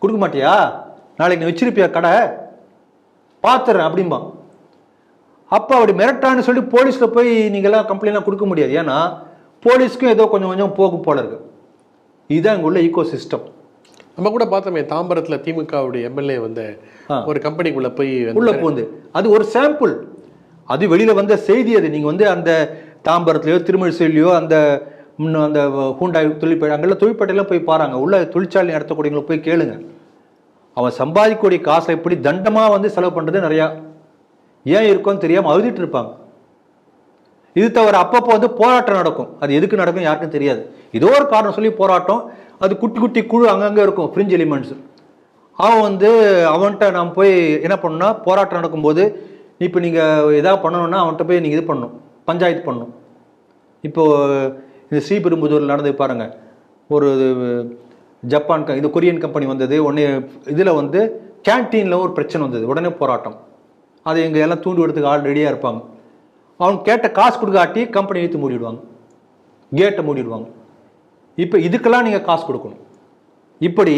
கொடுக்க மாட்டியா, நாளைக்கு நீ வச்சிருப்பியா கடை, பார்த்துறேன் அப்படிம்பான். அப்போ அப்படி மிரட்டான்னு சொல்லி போலீஸில் போய் நீங்கள்லாம் கம்ப்ளைண்ட்லாம் கொடுக்க முடியாது. ஏன்னா போலீஸ்க்கும் ஏதோ கொஞ்சம் கொஞ்சம் போகும் போல இருக்கு. இதுதான் இங்கே உள்ள ஈகோ சிஸ்டம். நம்ம கூட பார்த்தோமே தாம்பரத்தில் திமுகவுடைய எம்எல்ஏ வந்து ஒரு கம்பெனிக்குள்ளே போய் உள்ள போந்து, அது ஒரு சாம்பிள், அது வெளியில் வந்த செய்தி. அது நீங்கள் வந்து அந்த தாம்பரத்துலையோ திருமழிசையிலையோ அந்த அந்த ஹூண்டாய் தொழிற்பேட்டை அங்கெல்லாம் தொழிற்பேட்டையெல்லாம் போய் பாருங்க, உள்ள தொழிற்சாலை நடத்தக்கூடியவங்களை போய் கேளுங்க. அவன் சம்பாதிக்கக்கூடிய காசை எப்படி தண்டமாக வந்து செலவு பண்ணுறது நிறையா ஏன் இருக்கும்னு தெரியாமல் அழுதிட்டு இருப்பாங்க. இது தவிர அப்பப்போ வந்து போராட்டம் நடக்கும். அது எதுக்கு நடக்கும் யாருக்கும் தெரியாது. ஏதோ ஒரு காரணம் சொல்லி போராட்டம். அது குட்டி குட்டி குழு அங்கங்கே இருக்கும், ஃப்ரிஞ்ச் எலிமெண்ட்ஸ். அவன் வந்து அவன்கிட்ட நாம் போய் என்ன பண்ணணும்னா, போராட்டம் நடக்கும்போது இப்போ நீங்கள் எதாவது பண்ணணும்னா அவன்கிட்ட போய் நீங்கள் இது பண்ணணும், பஞ்சாயத்து பண்ணணும். இப்போது இந்த ஸ்ரீபெரும்புதூரில் நடந்து பாருங்கள், ஒரு ஜப்பான் இது கொரியன் கம்பெனி வந்தது. உடனே இதில் வந்து கேன்டீனில் ஒரு பிரச்சனை வந்தது, உடனே போராட்டம். அதை எங்கள் எல்லாம் தூண்டி விடுறதுக்கு ஆள் ரெடியாக இருப்பாங்க. அவங்க கேட்ட காசு கொடுக்காட்டி கம்பெனி வைத்து மூடிடுவாங்க, கேட்டை மூடிடுவாங்க. இப்போ இதுக்கெல்லாம் நீங்கள் காசு கொடுக்கணும். இப்படி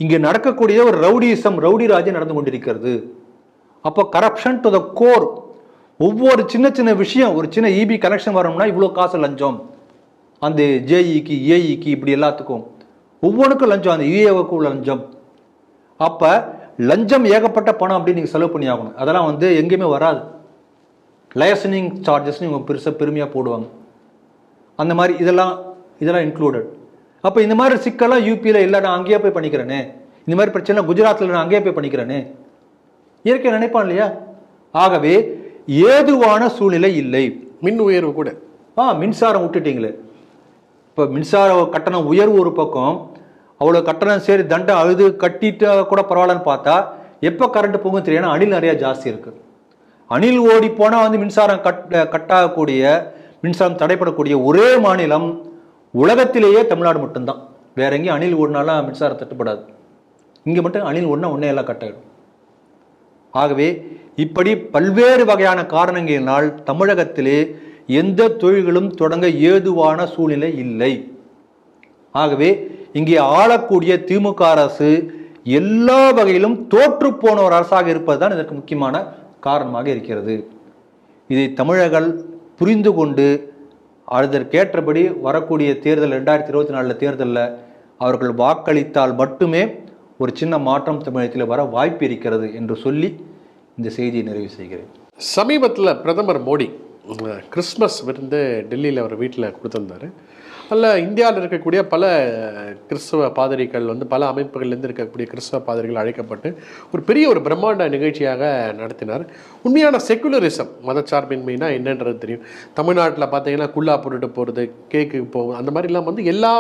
இங்கே நடக்கக்கூடிய ஒரு ரவுடிசம், ரவுடி ராஜ்யம் நடந்து கொண்டிருக்கிறது. அப்போ கரப்ஷன் டு த கோர். ஒவ்வொரு சின்ன சின்ன விஷயம், ஒரு சின்ன இபி கனெக்ஷன் வரணும்னா இவ்வளோ காசு லஞ்சம், அந்த ஜேஇக்கு ஏஇக்கு இப்படி எல்லாத்துக்கும் ஒவ்வொன்றுக்கும் லஞ்சம், அந்த யூஏவுக்கும் லஞ்சம். அப்போ லஞ்சம் ஏகப்பட்ட பணம் அப்படின்னு நீங்கள் செலவு பண்ணி ஆகணும். அதெல்லாம் வந்து எங்கேயுமே வராது. லைசனிங் சார்ஜஸ்ன்னு இவங்க பெருமையாக போடுவாங்க. அந்த மாதிரி இதெல்லாம் இன்க்ளூடட். அப்போ இந்த மாதிரி சிக்கெல்லாம் யூபியில் இல்லை, நான் அங்கேயே போய் பண்ணிக்கிறேனே, இந்த மாதிரி பிரச்சனை குஜராத்தில் நான் அங்கேயே போய் பண்ணிக்கிறேனே, இயற்கை நினைப்பான் இல்லையா? ஆகவே ஏதுவான சூழ்நிலை இல்லை. மின் உயர்வு கூட மின்சாரம் விட்டுட்டீங்களே. இப்போ மின்சார கட்டணம் உயர்வு ஒரு பக்கம், அவ்வளோ கட்டணம் சரி தண்டை அழுது கட்டிட்டு கூட பரவாயில்லன்னு பார்த்தா எப்போ கரண்ட் போகும் தெரியும். அணில் நிறையா ஜாஸ்தி இருக்குது. அணில் ஓடி போனால் வந்து மின்சாரம் கட்டாகக்கூடிய, மின்சாரம் தடைப்படக்கூடிய ஒரே மாநிலம் உலகத்திலேயே தமிழ்நாடு மட்டும்தான். வேற எங்கேயும் அணில் ஓடினாலும் மின்சாரம் தட்டுப்படாது. இங்கே மட்டும் அணில் ஓடினா ஒன்றே எல்லாம் கட்டாயிடும். ஆகவே இப்படி பல்வேறு வகையான காரணங்களினால் தமிழகத்திலே எந்த தொழில்களும் தொடங்க ஏதுவான சூழ்நிலை இல்லை. ஆகவே இங்கே ஆளக்கூடிய திமுக அரசு எல்லா வகையிலும் தோற்று போன ஒரு அரசாக இருப்பதுதான் இதற்கு முக்கியமான காரணமாக இருக்கிறது. இதை தமிழர்கள் புரிந்து கொண்டு அதற்கேற்றபடி வரக்கூடிய தேர்தல் 2024 தேர்தலில் அவர்கள் வாக்களித்தால் மட்டுமே ஒரு சின்ன மாற்றம் தமிழகத்தில் வர வாய்ப்பு இருக்கிறது என்று சொல்லி இந்த செய்தியை நிறைவு செய்கிறேன். சமீபத்தில் பிரதமர் மோடி கிறிஸ்மஸ் விருந்து டெல்லியில் அவர் வீட்டில் கொடுத்துருந்தாரு. அதில் இந்தியாவில் இருக்கக்கூடிய பல கிறிஸ்தவ பாதிரிகள் வந்து பல அமைப்புகள்லேருந்து இருக்கக்கூடிய கிறிஸ்தவ பாதிரிகள் அழைக்கப்பட்டு ஒரு பெரிய ஒரு பிரம்மாண்ட நிகழ்ச்சியாக நடத்தினார். உண்மையான செக்குலரிசம், மதச்சார்பின்மைனா என்னன்றது தெரியும். தமிழ்நாட்டில் பார்த்தீங்கன்னா குல்லா போட்டுட்டு போகிறது, கேக்கு போகும், அந்த மாதிரிலாம் வந்து எல்லா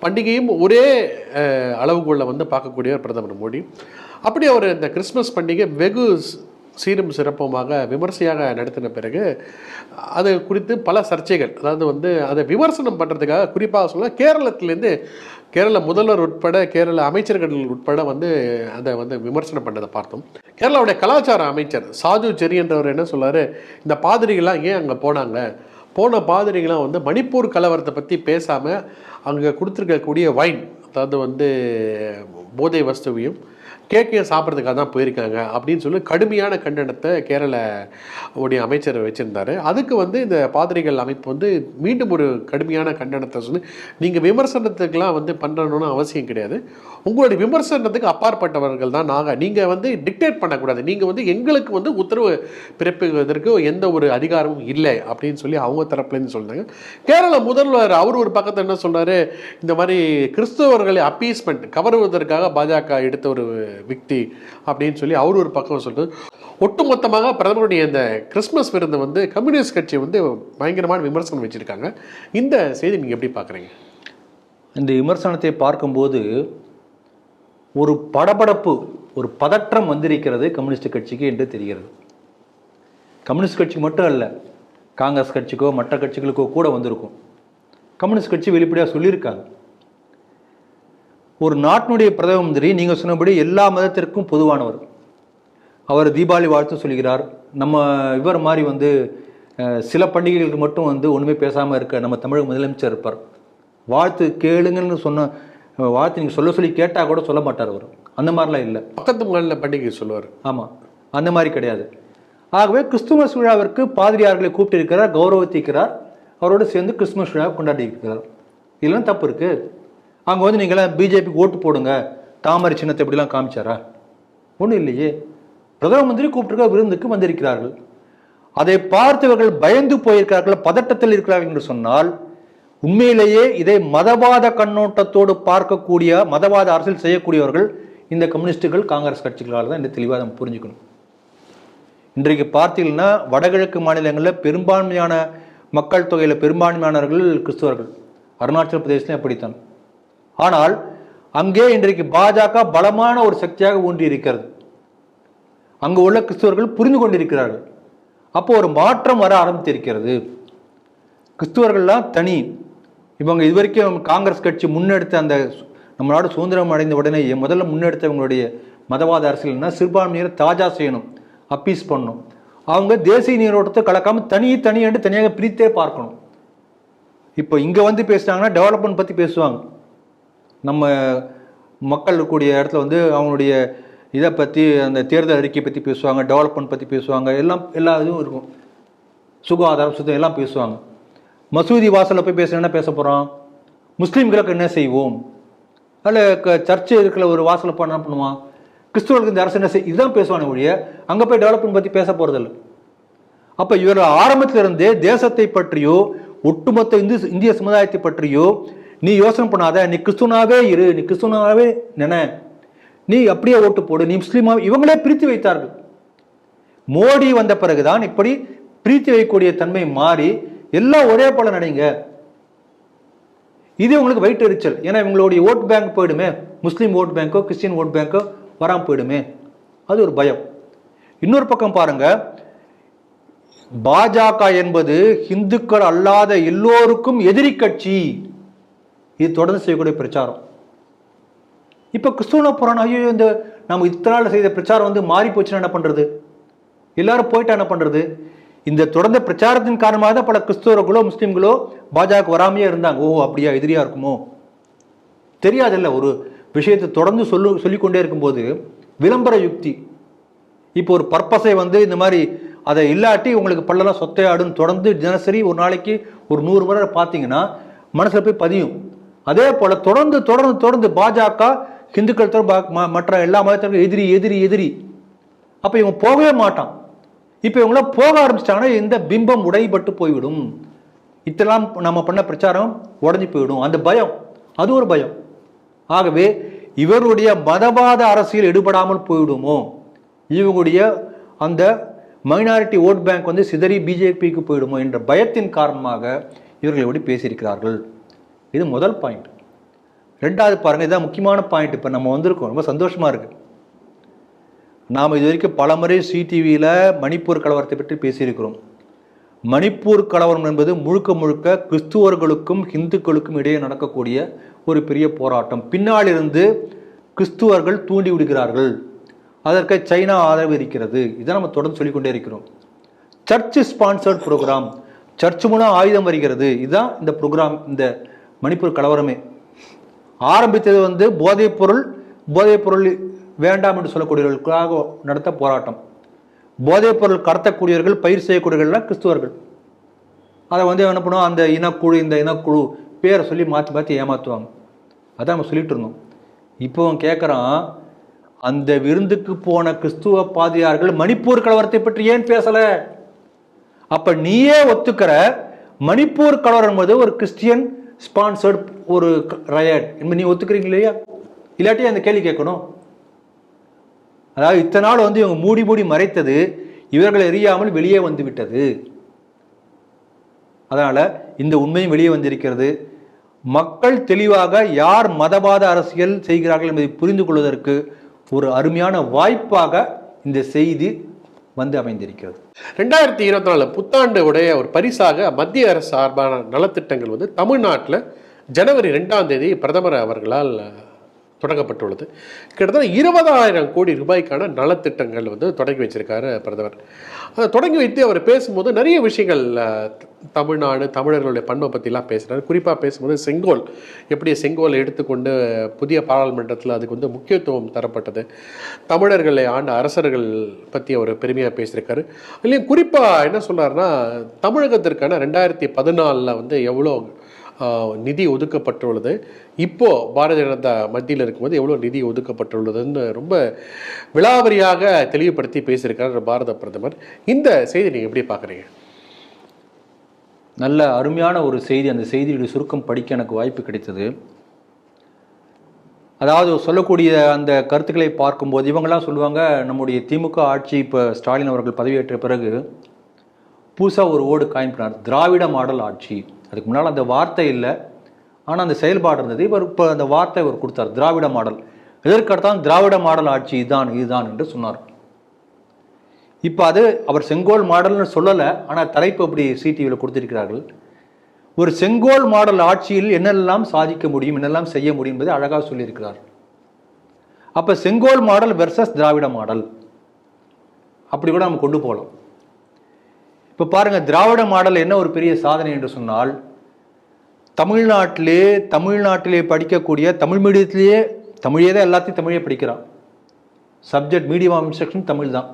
பண்டிகையும் ஒரே அளவுகோலில் வந்து பார்க்கக்கூடிய பிரதமர் மோடி. அப்படி அவர் இந்த கிறிஸ்மஸ் பண்டிகை வெகு சீரும் சிறப்புமாக விமர்சையாக நடத்தின பிறகு அது குறித்து பல சர்ச்சைகள், அதாவது வந்து அதை விமர்சனம் பண்ணுறதுக்காக குறிப்பாக சொல்ல கேரளத்திலேருந்து கேரள முதல்வர் உட்பட கேரள அமைச்சர்கள் உட்பட வந்து அதை வந்து விமர்சனம் பண்ணதை பார்த்தோம். கேரளாவுடைய கலாச்சார அமைச்சர் சாஜு செரி என்றவர் என்ன சொல்லார், இந்த பாதிரிகள்லாம் ஏன் அங்கே போன பாதிரிகள்லாம் வந்து மணிப்பூர் கலவரத்தை பற்றி பேசாமல் அங்கே கொடுத்துருக்கக்கூடிய வைன், அதாவது வந்து போதை வஸ்துவையும் கேக்கையும் சாப்பிட்றதுக்காக தான் போயிருக்காங்க அப்படின்னு சொல்லி கடுமையான கண்டனத்தை கேரள உடைய அமைச்சர் வச்சுருந்தார். அதுக்கு வந்து இந்த பாதிரிகள் அமைப்பு வந்து மீண்டும் ஒரு கடுமையான கண்டனத்தை சொல்லி, நீங்கள் விமர்சனத்துக்கெலாம் வந்து பண்ணுறணுன்னு அவசியம் கிடையாது, உங்களுடைய விமர்சனத்துக்கு அப்பாற்பட்டவர்கள் தான் நாங்கள், நீங்கள் வந்து டிக்டேட் பண்ணக்கூடாது, நீங்கள் வந்து எங்களுக்கு வந்து உத்தரவு பிறப்பிப்பதற்கு எந்த ஒரு அதிகாரமும் இல்லை அப்படின்னு சொல்லி அவங்க தரப்புலேருந்து சொன்னாங்க. கேரள முதல்வர் அவர் ஒரு பக்கத்தில் என்ன சொன்னார், இந்த மாதிரி கிறிஸ்தவர்களை அப்பீஸ்மெண்ட் கவருவதற்காக பாஜக எடுத்த ஒரு விக்தி அப்படின்னு சொல்லி அவர் ஒரு பக்கம் சொல்றது. ஒட்டுமொத்தமாக பிரதமருடைய இந்த கிறிஸ்மஸ் விருந்து வந்து கம்யூனிஸ்ட் கட்சி வந்து பயங்கரமான விமர்சனம் வச்சிருக்காங்க. இந்த செய்தி நீங்க எப்படி பார்க்குறீங்க? இந்த விமர்சனத்தை பார்க்கும்போது ஒரு படபடப்பு, ஒரு பதற்றம் வந்திருக்கிறது கம்யூனிஸ்ட் கட்சிக்கு என்று தெரிகிறது. கம்யூனிஸ்ட் கட்சி மட்டும் அல்ல, காங்கிரஸ் கட்சிக்கோ மற்ற கட்சிகளுக்கோ கூட வந்திருக்கும். கம்யூனிஸ்ட் கட்சி வெளிப்படையாக சொல்லியிருக்காங்க, ஒரு நாட்டினுடைய பிரதம மந்திரி நீங்கள் சொன்னபடி எல்லா மதத்திற்கும் பொதுவானவர். அவர் தீபாவளி வாழ்த்து சொல்கிறார். நம்ம இவர் மாதிரி வந்து சில பண்டிகைகளுக்கு மட்டும் வந்து ஒன்றுமே பேசாமல் இருக்க நம்ம தமிழக முதலமைச்சர் இருப்பார். வாழ்த்து கேளுங்கன்னு சொன்ன வாழ்த்து நீங்கள் சொல்லி கேட்டால் கூட சொல்ல மாட்டார் அவர். அந்த மாதிரிலாம் இல்லை. பக்கத்து மாநில பண்டிகை சொல்லுவார். ஆமாம், அந்த மாதிரி கிடையாது. ஆகவே கிறிஸ்துமஸ் விழாவிற்கு பாதிரியார்களை கூப்பிட்டு இருக்கிறார், கௌரவத்திக்கிறார், அவரோடு சேர்ந்து கிறிஸ்துமஸ் விழாவை கொண்டாடி இருக்கிறார். இதெல்லாம் தப்பு இருக்குது. அங்கே வந்து நீங்களாம் பிஜேபிக்கு ஓட்டு போடுங்க, தாமரை சின்னத்தை எப்படிலாம் காமிச்சாரா? ஒன்றும் இல்லையே. பிரதம மந்திரி கூப்பிட்டுருக்க விருந்துக்கு வந்திருக்கிறார்கள். அதை பார்த்தவர்கள் பயந்து போயிருக்கிறார்கள், பதட்டத்தில் இருக்கிறார்கள் என்று சொன்னால் உண்மையிலேயே இதை மதவாத கண்ணோட்டத்தோடு பார்க்கக்கூடிய, மதவாத அரசியல் செய்யக்கூடியவர்கள் இந்த கம்யூனிஸ்டுகள், காங்கிரஸ் கட்சிகளால் தான் இந்த தெளிவாக நம்ம புரிஞ்சுக்கணும். இன்றைக்கு பார்த்தீங்கன்னா வடகிழக்கு மாநிலங்களில் பெரும்பான்மையான மக்கள் தொகையில் பெரும்பான்மையானவர்கள் கிறிஸ்தவர்கள். அருணாச்சல பிரதேசம் அப்படித்தான். ஆனால் அங்கே இன்றைக்கு பாஜக பலமான ஒரு சக்தியாக ஊன்றி இருக்கிறது. அங்கு உள்ள கிறிஸ்தவர்கள் புரிந்து கொண்டிருக்கிறார்கள். அப்போ ஒரு மாற்றம் வர ஆரம்பித்திருக்கிறது. கிறிஸ்துவர்கள்லாம் தனி. இவங்க இதுவரைக்கும் காங்கிரஸ் கட்சி முன்னெடுத்த அந்த நம்ம நாடு சுதந்திரம் அடைந்த உடனே முதல்ல முன்னெடுத்த இவங்களுடைய மதவாத அரசியல்னா சிறுபான்மையினரை தாஜா செய்யணும், அப்பீஸ் பண்ணணும். அவங்க தேசிய நீரோட்டத்தை கலக்காமல் தனியாக தனியாக பிரித்தே பார்க்கணும். இப்போ இங்கே வந்து பேசுனாங்கன்னா டெவலப்மெண்ட் பற்றி பேசுவாங்க. நம்ம மக்கள் கூடிய இடத்துல வந்து அவங்களுடைய இதை பற்றி, அந்த தேர்தல் அறிக்கை பற்றி பேசுவாங்க, டெவலப்மெண்ட் பற்றி பேசுவாங்க, எல்லா இதுவும் இருக்கும், சுகாதாரம் சுத்தம் எல்லாம் பேசுவாங்க. மசூதி வாசலில் போய் பேச என்ன பேச போகிறோம்? முஸ்லீம்களுக்கு என்ன செய்வோம், அதில் சர்ச்சை இருக்கிற ஒரு வாசலை போய் என்ன பண்ணுவான், கிறிஸ்துவர்களுக்கு இந்த அரசு என்ன இதுதான் பேசுவானே ஒழிய அங்கே போய் டெவலப்மெண்ட் பற்றி பேச போகிறதில்ல. அப்போ இவர் ஆரம்பத்திலிருந்தே தேசத்தை பற்றியோ ஒட்டுமொத்த இந்திய சமுதாயத்தை பற்றியோ நீ யோசனை பண்ணாத, நீ கிறிஸ்துவனாகவே இரு, நீ கிறிஸ்துவனாகவே நினை, நீ அப்படியே ஓட்டு போடு, நீ முஸ்லீமா, இவங்களே பிரித்து வைத்தார்கள். மோடி வந்த பிறகுதான் இப்படி பிரித்து வைக்கக்கூடிய தன்மை மாறி எல்லாம் ஒரே போல நினைங்க. இது உங்களுக்கு வயிற்று எரிச்சல். ஏன்னா இவங்களுடைய ஓட் பேங்க் போயிடுமே, முஸ்லீம் ஓட் பேங்கோ கிறிஸ்டின் ஓட் பேங்கோ வராமல் போயிடுமே, அது ஒரு பயம். இன்னொரு பக்கம் பாருங்க, பாஜக என்பது இந்துக்கள் அல்லாத எல்லோருக்கும் எதிரி கட்சி. இது தொடர்ந்து செய்யக்கூடிய பிரச்சாரம். இப்போ கிறிஸ்துவ புராணம், ஐயோ இந்த நம்ம இத்தனை நாள் செய்த பிரச்சாரம் வந்து மாறி போச்சுன்னா என்ன பண்ணுறது, எல்லாரும் போயிட்டா என்ன பண்ணுறது? இந்த தொடர்ந்த பிரச்சாரத்தின் காரணமாக தான் பல கிறிஸ்தவர்களோ முஸ்லீம்களோ பாஜக வராமையே இருந்தாங்க. ஓ அப்படியா, எதிரியா இருக்குமோ தெரியாதில்ல. ஒரு விஷயத்தை தொடர்ந்து சொல்லிக்கொண்டே இருக்கும்போது விளம்பர யுக்தி. இப்போ ஒரு பர்பஸை வந்து இந்த மாதிரி அதை இல்லாட்டி உங்களுக்கு பல்லெல்லாம் சொத்தையாடுன்னு தொடர்ந்து தினசரி ஒரு நாளைக்கு ஒரு 100 முறை பார்த்தீங்கன்னா மனசில் போய் பதியும். அதே போல தொடர்ந்து தொடர்ந்து தொடர்ந்து பாஜக இந்துக்கள் மற்ற எல்லா மதத்திற்கும் எதிரி எதிரி எதிரி. அப்போ இவங்க போகவே மாட்டான். இப்போ இவங்களாம் போக ஆரம்பிச்சிட்டாங்கன்னா இந்த பிம்பம் உடைபட்டு போய்விடும். இதெல்லாம் நம்ம பண்ண பிரச்சாரம் உடஞ்சி போயிடும். அந்த பயம், அது ஒரு பயம். ஆகவே இவருடைய மதவாத அரசியல் எடுபடாமல் போய்விடுமோ, இவங்களுடைய அந்த மைனாரிட்டி ஓட் பேங்க் வந்து சிதறி பிஜேபிக்கு போயிடுமோ என்ற பயத்தின் காரணமாக இவர்கள் எப்படி பேசியிருக்கிறார்கள். இது முதல் பாயிண்ட். ரெண்டாவது பாருங்க, இதுதான் முக்கியமான பாயிண்ட். இப்போ நம்ம வந்திருக்கோம், ரொம்ப சந்தோஷமா இருக்கு. நாம் இது வரைக்கும் பலமுறை சிடிவியில் மணிப்பூர் கலவரத்தை பற்றி பேசியிருக்கிறோம். மணிப்பூர் கலவரம் என்பது முழுக்க முழுக்க கிறிஸ்துவர்களுக்கும் இந்துக்களுக்கும் இடையே நடக்கக்கூடிய ஒரு பெரிய போராட்டம். பின்னாலிருந்து கிறிஸ்துவர்கள் தூண்டி விடுகிறார்கள், அதற்கு சைனா ஆதரவு இருக்கிறது. இதை நம்ம தொடர்ந்து சொல்லிக்கொண்டே இருக்கிறோம். சர்ச் ஸ்பான்சர்ட் ப்ரோக்ராம், சர்ச் மூலம் ஆயுதம் வருகிறது. இதுதான் இந்த ப்ரோக்ராம். இந்த மணிப்பூர் கலவரமே ஆரம்பித்தது வந்து போதைப் பொருள் வேண்டாம் என்று சொல்லக்கூடியவர்களுக்காக நடத்த போராட்டம். போதைப் பொருள் கடத்தக்கூடியவர்கள், பயிர் செய்யக்கூடியவர்கள்லாம் கிறிஸ்துவர்கள். அதை வந்து என்ன பண்ணுவோம், அந்த இனக்குழு இந்த இனக்குழு பேரை சொல்லி மாற்றி மாற்றி ஏமாற்றுவாங்க. அதான் நம்ம சொல்லிட்டு இருந்தோம். இப்போ கேட்குறான், அந்த விருந்துக்கு போன கிறிஸ்துவ பாதிரியார்கள் மணிப்பூர் கலவரத்தை பற்றி ஏன் பேசல? அப்ப நீயே ஒத்துக்கிற மணிப்பூர் கலவரம் என்பது ஒரு கிறிஸ்டியன் ஸ்பான்சர்ட் ஒரு ரயட் என்பது நீ ஒத்துக்கிறீங்க இல்லையா? இல்லாட்டி அந்த கேள்வி கேட்கணும். அதாவது இத்தனை நாள் வந்து இவங்க மூடி மூடி மறைத்தது இவர்கள் எரியாமல் வெளியே வந்து விட்டது. அதனால இந்த உண்மையும் வெளியே வந்திருக்கிறது. மக்கள் தெளிவாக யார் மதவாத அரசியல் செய்கிறார்கள் என்பதை புரிந்து கொள்வதற்கு ஒரு அருமையான வாய்ப்பாக இந்த செய்தி வந்து அமைந்திருக்கிறது. 2024 புத்தாண்டு உடைய ஒரு பரிசாக மத்திய அரசு சார்பான நலத்திட்டங்கள் வந்து தமிழ்நாட்டில் ஜனவரி 2ஆம் தேதி பிரதமர் அவர்களால் தொடங்கப்பட்டுள்ளது. கிட்டத்தட்ட 20,000 கோடி ரூபாய்க்கான நலத்திட்டங்கள் வந்து தொடங்கி வச்சிருக்காரு பிரதமர். அதை தொடங்கி வைத்து அவர் பேசும்போது நிறைய விஷயங்கள் தமிழ்நாடு தமிழர்களுடைய பண்பை பற்றிலாம் பேசுகிறார். குறிப்பாக பேசும்போது செங்கோல், எப்படி செங்கோலை எடுத்துக்கொண்டு புதிய பாராளுமன்றத்தில் அதுக்கு வந்து முக்கியத்துவம் தரப்பட்டது, தமிழர்களை ஆண்ட அரசர்கள் பற்றி அவர் பெருமையாக பேசியிருக்காரு. இல்லையும் குறிப்பாக என்ன சொல்கிறாருன்னா, தமிழகத்திற்கான 2014 வந்து எவ்வளோ நிதி ஒதுக்கப்பட்டுள்ளது, இப்போது பாரதிய ஜனதா மத்தியில் இருக்கும்போது எவ்வளோ நிதி ஒதுக்கப்பட்டுள்ளதுன்னு ரொம்ப விலாவரியாக தெளிவுபடுத்தி பேசியிருக்கார் பாரத பிரதமர். இந்த செய்தி நீங்கள் எப்படி பார்க்குறீங்க? நல்ல அருமையான ஒரு செய்தி. அந்த செய்தியுடைய சுருக்கம் படிக்க எனக்கு வாய்ப்பு கிடைத்தது. அதாவது சொல்லக்கூடிய அந்த கருத்துக்களை பார்க்கும்போது இவங்கெல்லாம் சொல்லுவாங்க, நம்முடைய திமுக ஆட்சி இப்போ ஸ்டாலின் அவர்கள் பதவியேற்ற பிறகு புதுசாக ஒரு ஓடு காய்ப்பினார், திராவிட மாடல் ஆட்சி. அதுக்கு முன்னால் அந்த வார்த்தை இல்லை, ஆனால் அந்த செயல்பாடு இருந்தது. இவர் இப்போ அந்த வார்த்தை இவர் கொடுத்தார், திராவிட மாடல். எதற்கடுத்தான் திராவிட மாடல் ஆட்சி இதுதான் என்று சொன்னார். இப்போ அது அவர் செங்கோல் மாடல்னு சொல்லலை, ஆனால் தலைப்பு அப்படி சிடிவியில் கொடுத்திருக்கிறார்கள். ஒரு செங்கோல் மாடல் ஆட்சியில் என்னெல்லாம் சாதிக்க முடியும், என்னெல்லாம் செய்ய முடியும் என்பதை அழகாக சொல்லியிருக்கிறார். அப்போ செங்கோல் மாடல் வெர்சஸ் திராவிட மாடல் அப்படி கூட நம்ம கொண்டு போகலாம். இப்போ பாருங்கள், திராவிட மாடல் என்ன ஒரு பெரிய சாதனை என்று சொன்னால், தமிழ்நாட்டிலே படிக்கக்கூடிய தமிழ் மீடியத்திலேயே, தமிழே தான் எல்லாத்தையும் தமிழே படிக்கிறான். Subject medium of instruction Tamil தான்.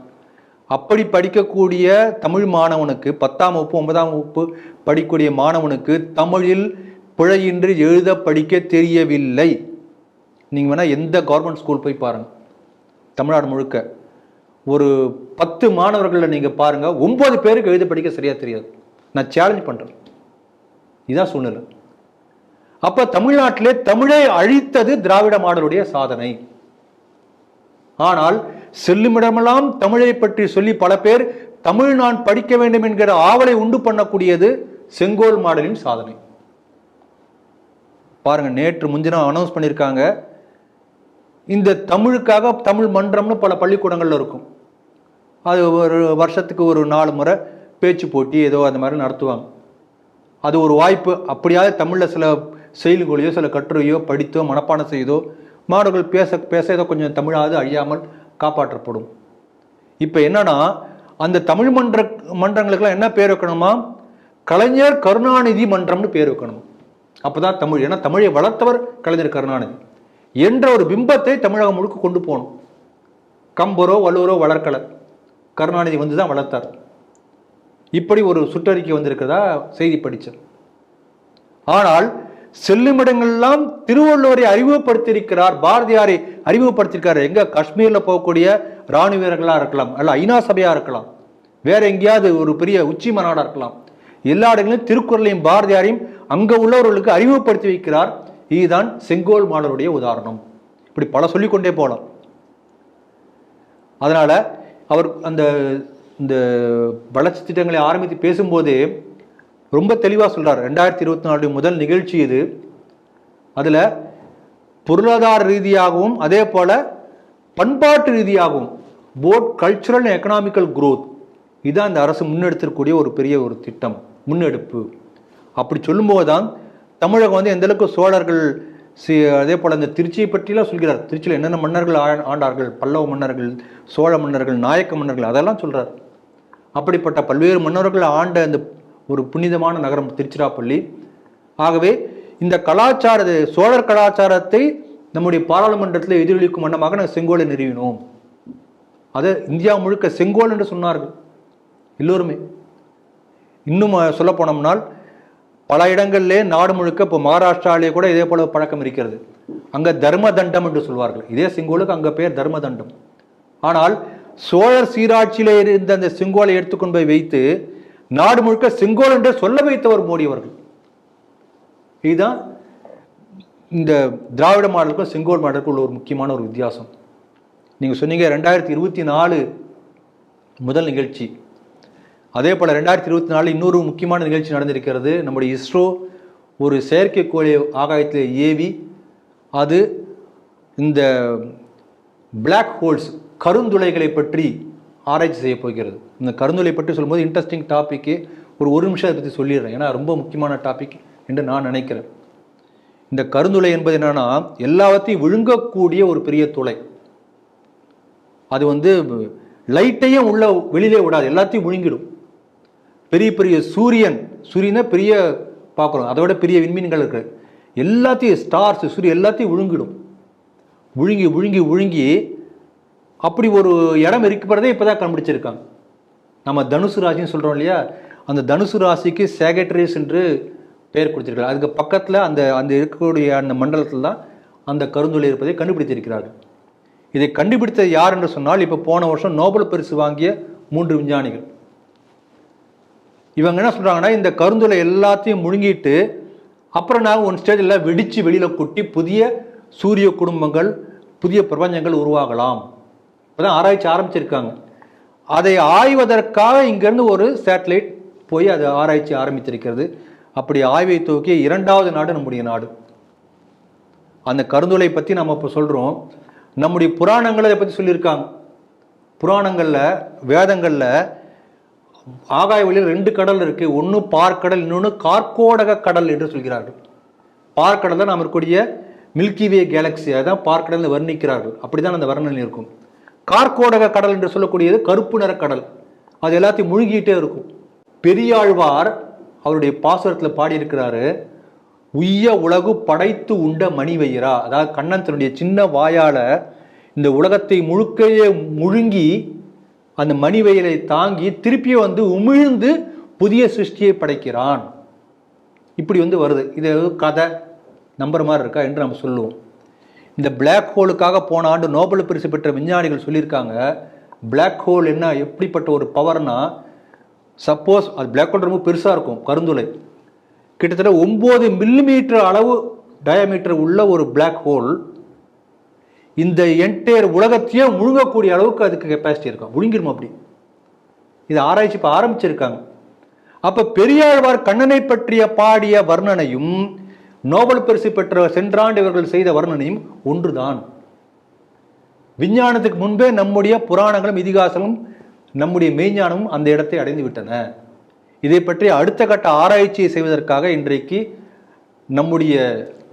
அப்படி படிக்கக்கூடிய தமிழ் மாணவனுக்கு 10ஆம் வகுப்பு 9ஆம் வகுப்பு படிக்கக்கூடிய மாணவனுக்கு தமிழில் பிழையின்றி எழுத படிக்க தெரியவில்லை. நீங்கள் வேணால் எந்த கவர்மெண்ட் ஸ்கூல் போய் பாருங்கள், தமிழ்நாடு முழுக்க ஒரு 10 மாணவர்களில் நீங்கள் பாருங்கள், 9 பேருக்கு எழுத படிக்க சரியாக தெரியாது. நான் சேலஞ்ச் பண்ணுறேன், இதுதான் சூழ்நிலை. அப்போ தமிழ்நாட்டிலே தமிழை அழித்தது திராவிட மாடலுடைய சாதனை. ஆனால் செல்லுமிடமெல்லாம் தமிழை பற்றி சொல்லி பல பேர் தமிழ் நான் படிக்க வேண்டும் என்கிற ஆவலை உண்டு பண்ணக்கூடியது செங்கோல் மாடலின் சாதனை. பாருங்க, நேற்று முன்தினம் அனௌன்ஸ் பண்ணியிருக்காங்க, இந்த தமிழுக்காக தமிழ் மன்றம்னு பல பள்ளிக்கூடங்கள்ல இருக்கும். அது ஒரு வருஷத்துக்கு ஒரு 4 முறை பேச்சு போட்டி ஏதோ அந்த மாதிரி நடத்துவாங்க. அது ஒரு வாய்ப்பு. அப்படியாவது தமிழில் சில செயல்களையோ சில கட்டுரையோ படித்தோ மனப்பாடம் செய்தோ மாணவர்கள் பேச ஏதோ கொஞ்சம் தமிழாவது அழியாமல் காப்பாற்றப்படும். இப்போ என்னன்னா, அந்த தமிழ் மன்றங்களுக்கெல்லாம் என்ன பேர் வைக்கணுமா, கலைஞர் கருணாநிதி மன்றம்னு பேர் வைக்கணும். அப்போதான் தமிழ், ஏன்னா தமிழை வளர்த்தவர் கலைஞர் கருணாநிதி என்ற ஒரு பிம்பத்தை தமிழகம் முழுக்க கொண்டு போகணும். கம்பரோ வள்ளுவரோ வளர்க்கலை, கருணாநிதி வந்து தான் வளர்த்தார். இப்படி ஒரு சுற்றறிக்கை வந்திருக்கிறதா செய்தி படித்தேன். ஆனால் செல்லுமிடங்கள்லாம் திருவள்ளுவரை அறிமுகப்படுத்தியிருக்கிறார், பாரதியாரை அறிமுகப்படுத்தியிருக்காரு. எங்க காஷ்மீரில் போகக்கூடிய இராணுவ வீரர்களாக இருக்கலாம், அல்ல ஐநா சபையாக இருக்கலாம், வேற எங்கேயாவது ஒரு பெரிய உச்சி மாநாடாக இருக்கலாம், எல்லா இடங்களிலும் திருக்குறளையும் பாரதியாரையும் அங்கே உள்ளவர்களுக்கு அறிமுகப்படுத்தி வைக்கிறார். இதுதான் செங்கோல் மாடலுடைய உதாரணம். இப்படி பல சொல்லிக்கொண்டே போகலாம். அதனால அவர் இந்த வளர்ச்சி திட்டங்களை ஆரம்பித்து பேசும்போதே ரொம்ப தெளிவாக சொல்றார். 2024 முதல் நிகழ்ச்சி இது. அதில் பொருளாதார ரீதியாகவும் அதே போல பண்பாட்டு ரீதியாகவும் both cultural and economical growth இதுதான் இந்த அரசு முன்னெடுத்திருக்கக்கூடிய ஒரு பெரிய ஒரு திட்டம், முன்னெடுப்பு. அப்படி சொல்லும்போது தான் தமிழகம் வந்து எந்த அளவுக்கு சோழர்கள், அதே போல் இந்த திருச்சியை பற்றிலாம் சொல்கிறார். திருச்சியில் என்னென்ன மன்னர்கள் ஆண்டார்கள், பல்லவ மன்னர்கள், சோழ மன்னர்கள், நாயக்க மன்னர்கள், அதெல்லாம் சொல்கிறார். அப்படிப்பட்ட பல்வேறு மன்னர்கள் ஆண்ட இந்த ஒரு புனிதமான நகரம் திருச்சிராப்பள்ளி. ஆகவே இந்த சோழர் கலாச்சாரத்தை நம்முடைய பாராளுமன்றத்தில் எதிரொலிக்கும் வண்ணமாக நாங்கள் செங்கோலை நிறுவினோம். அதை இந்தியா முழுக்க செங்கோல் என்று சொன்னார்கள் எல்லோருமே. இன்னும் சொல்ல போனோம்னால் பல இடங்களிலே நாடு முழுக்க, இப்போ மகாராஷ்டிராவிலே கூட இதே போல பழக்கம் இருக்கிறது. அங்கே தர்ம தண்டம் என்று சொல்வார்கள். இதே செங்கோலுக்கு அங்கே பேர் தர்ம தண்டம். ஆனால் சோழர் சீராட்சியிலே இருந்த அந்த செங்கோலை எடுத்துக்கொண்டு போய் வைத்து நாடு முழுக்க செங்கோல் என்று சொல்ல வைத்தவர் மோடி அவர்கள். இதுதான் இந்த திராவிட மாடலுக்கும் செங்கோல் மாடலுக்கும் உள்ள ஒரு முக்கியமான ஒரு வித்தியாசம். நீங்கள் சொன்னீங்க 2024 முதல் நிகழ்ச்சி. அதே போல் 2024 இன்னொரு முக்கியமான நிகழ்ச்சி நடந்திருக்கிறது. நம்முடைய இஸ்ரோ ஒரு செயற்கைக்கோளை ஆகாயத்தில் ஏவி அது இந்த பிளாக் ஹோல்ஸ், கருந்துளைகளை பற்றி ஆராய்ச்சி செய்ய போகிறது. இந்த கருந்துளை பற்றி சொல்லும்போது இன்ட்ரெஸ்டிங் டாப்பிக்கு ஒரு நிமிஷம் அதை பற்றி சொல்லிடுறேன், ஏன்னா ரொம்ப முக்கியமான டாபிக் என்று நான் நினைக்கிறேன். இந்த கருந்துளை என்பது என்னன்னா எல்லாத்தையும் விழுங்கக்கூடிய ஒரு பெரிய துளை. அது வந்து லைட்டையும் உள்ள வெளியிலே விடாது, எல்லாத்தையும் விழுங்கிடும். பெரிய பெரிய சூரியனை பெரிய பார்க்குறோம், அதை விட பெரிய விண்மீன்கள் இருக்கு, எல்லாத்தையும் ஸ்டார்ஸ் சூரியன் எல்லாத்தையும் விழுங்கிடும். விழுங்கி விழுங்கி விழுங்கி அப்படி ஒரு இடம் இருக்கப்படுறதே இப்போதான் கண்டுபிடிச்சிருக்காங்க. நம்ம தனுசு ராசின்னு சொல்கிறோம் இல்லையா, அந்த தனுசு ராசிக்கு சேகட்ரிஸ் என்று பெயர் கொடுத்திருக்காங்க. அதுக்கு பக்கத்தில் அந்த அந்த இருக்கக்கூடிய அந்த மண்டலத்தில் தான் அந்த கருந்துளை இருப்பதை கண்டுபிடித்திருக்கிறார்கள். இதை கண்டுபிடித்தது யார் என்று சொன்னால், இப்போ போன வருஷம் நோபல் பரிசு வாங்கிய 3 விஞ்ஞானிகள். இவங்க என்ன சொல்கிறாங்கன்னா, இந்த கருந்துளை எல்லாத்தையும் முழுங்கிட்டு அப்புறம் நாங்கள் ஒன் ஸ்டேஜில் வெடித்து வெளியில் கொட்டி புதிய சூரிய குடும்பங்கள் புதிய பிரபஞ்சங்கள் உருவாகலாம். இப்போதான் ஆராய்ச்சி ஆரம்பிச்சிருக்காங்க. அதை ஆய்வதற்காக இங்கேருந்து ஒரு சேட்டலைட் போய் அதை ஆராய்ச்சி ஆரம்பித்திருக்கிறது. அப்படி ஆய்வை துவக்கிய 2வது நாடு நம்முடைய நாடு. அந்த கருந்துளை பற்றி நம்ம இப்போ சொல்கிறோம். நம்முடைய புராணங்கள் அதை பற்றி சொல்லியிருக்காங்க. புராணங்களில் வேதங்களில் ஆகாய வழியில் 2 கடல் இருக்கு. ஒன்று பார்க்கடல், இன்னொன்று கார்கோடக கடல் என்று சொல்கிறார்கள். பார்க்கடல் தான் நாம் இருக்கக்கூடிய மில்கிவே கேலக்சி, அதான் பார்க்கடல் வர்ணிக்கிறார்கள். அப்படிதான் அந்த வர்ணனை இருக்கும். கார்கோடக கடல் என்று சொல்லக்கூடியது கருப்பு நிற கடல், அது எல்லாத்தையும் முழுகிட்டே இருக்கும். பெரியாழ்வார் அவருடைய பாசுரத்தில் பாடியிருக்கிறாரு, உய்ய உலகு படைத்து உண்ட மணிவயிரா. அதாவது கண்ணன் தன்னுடைய சின்ன வாயால இந்த உலகத்தை முழுக்கையே முழுங்கி அந்த மணிவயிலை தாங்கி திருப்பியே வந்து உமிழ்ந்து புதிய சிருஷ்டியை படைக்கிறான். இப்படி வந்து வருது. இது கதை நம்புற மாதிரி இருக்கா என்று நம்ம சொல்லுவோம். இந்த பிளாக் ஹோலுக்காக போன ஆண்டு நோபல் பரிசு பெற்ற விஞ்ஞானிகள் சொல்லியிருக்காங்க, பிளாக் ஹோல் என்ன எப்படிப்பட்ட ஒரு பவர்னா, சப்போஸ் அது பிளாக் ஹோல் ரொம்ப பெருசாக இருக்கும், கருந்துளை கிட்டத்தட்ட 9 மில்லிமீட்டர் அளவு டயாமீட்டர் உள்ள ஒரு பிளாக் ஹோல் இந்த என்டையர் உலகத்தையே முழுங்கக்கூடிய அளவுக்கு அதுக்கு கெப்பாசிட்டி இருக்கும், முழுங்கிடும். அப்படி இது ஆராய்ச்சி இப்போ ஆரம்பிச்சிருக்காங்க. அப்ப பெரியாழ்வார் கண்ணனை பற்றிய பாடிய வர்ணனையும் நோபல் பரிசு பெற்ற சென்றாண்டு இவர்கள் செய்த வர்ணனையும் ஒன்றுதான். விஞ்ஞானத்துக்கு முன்பே நம்முடைய புராணங்களும் இதிகாசமும் நம்முடைய மெய்ஞானமும் அந்த இடத்தை அடைந்து விட்டன. இதை பற்றி அடுத்த கட்ட ஆராய்ச்சியை செய்வதற்காக இன்றைக்கு நம்முடைய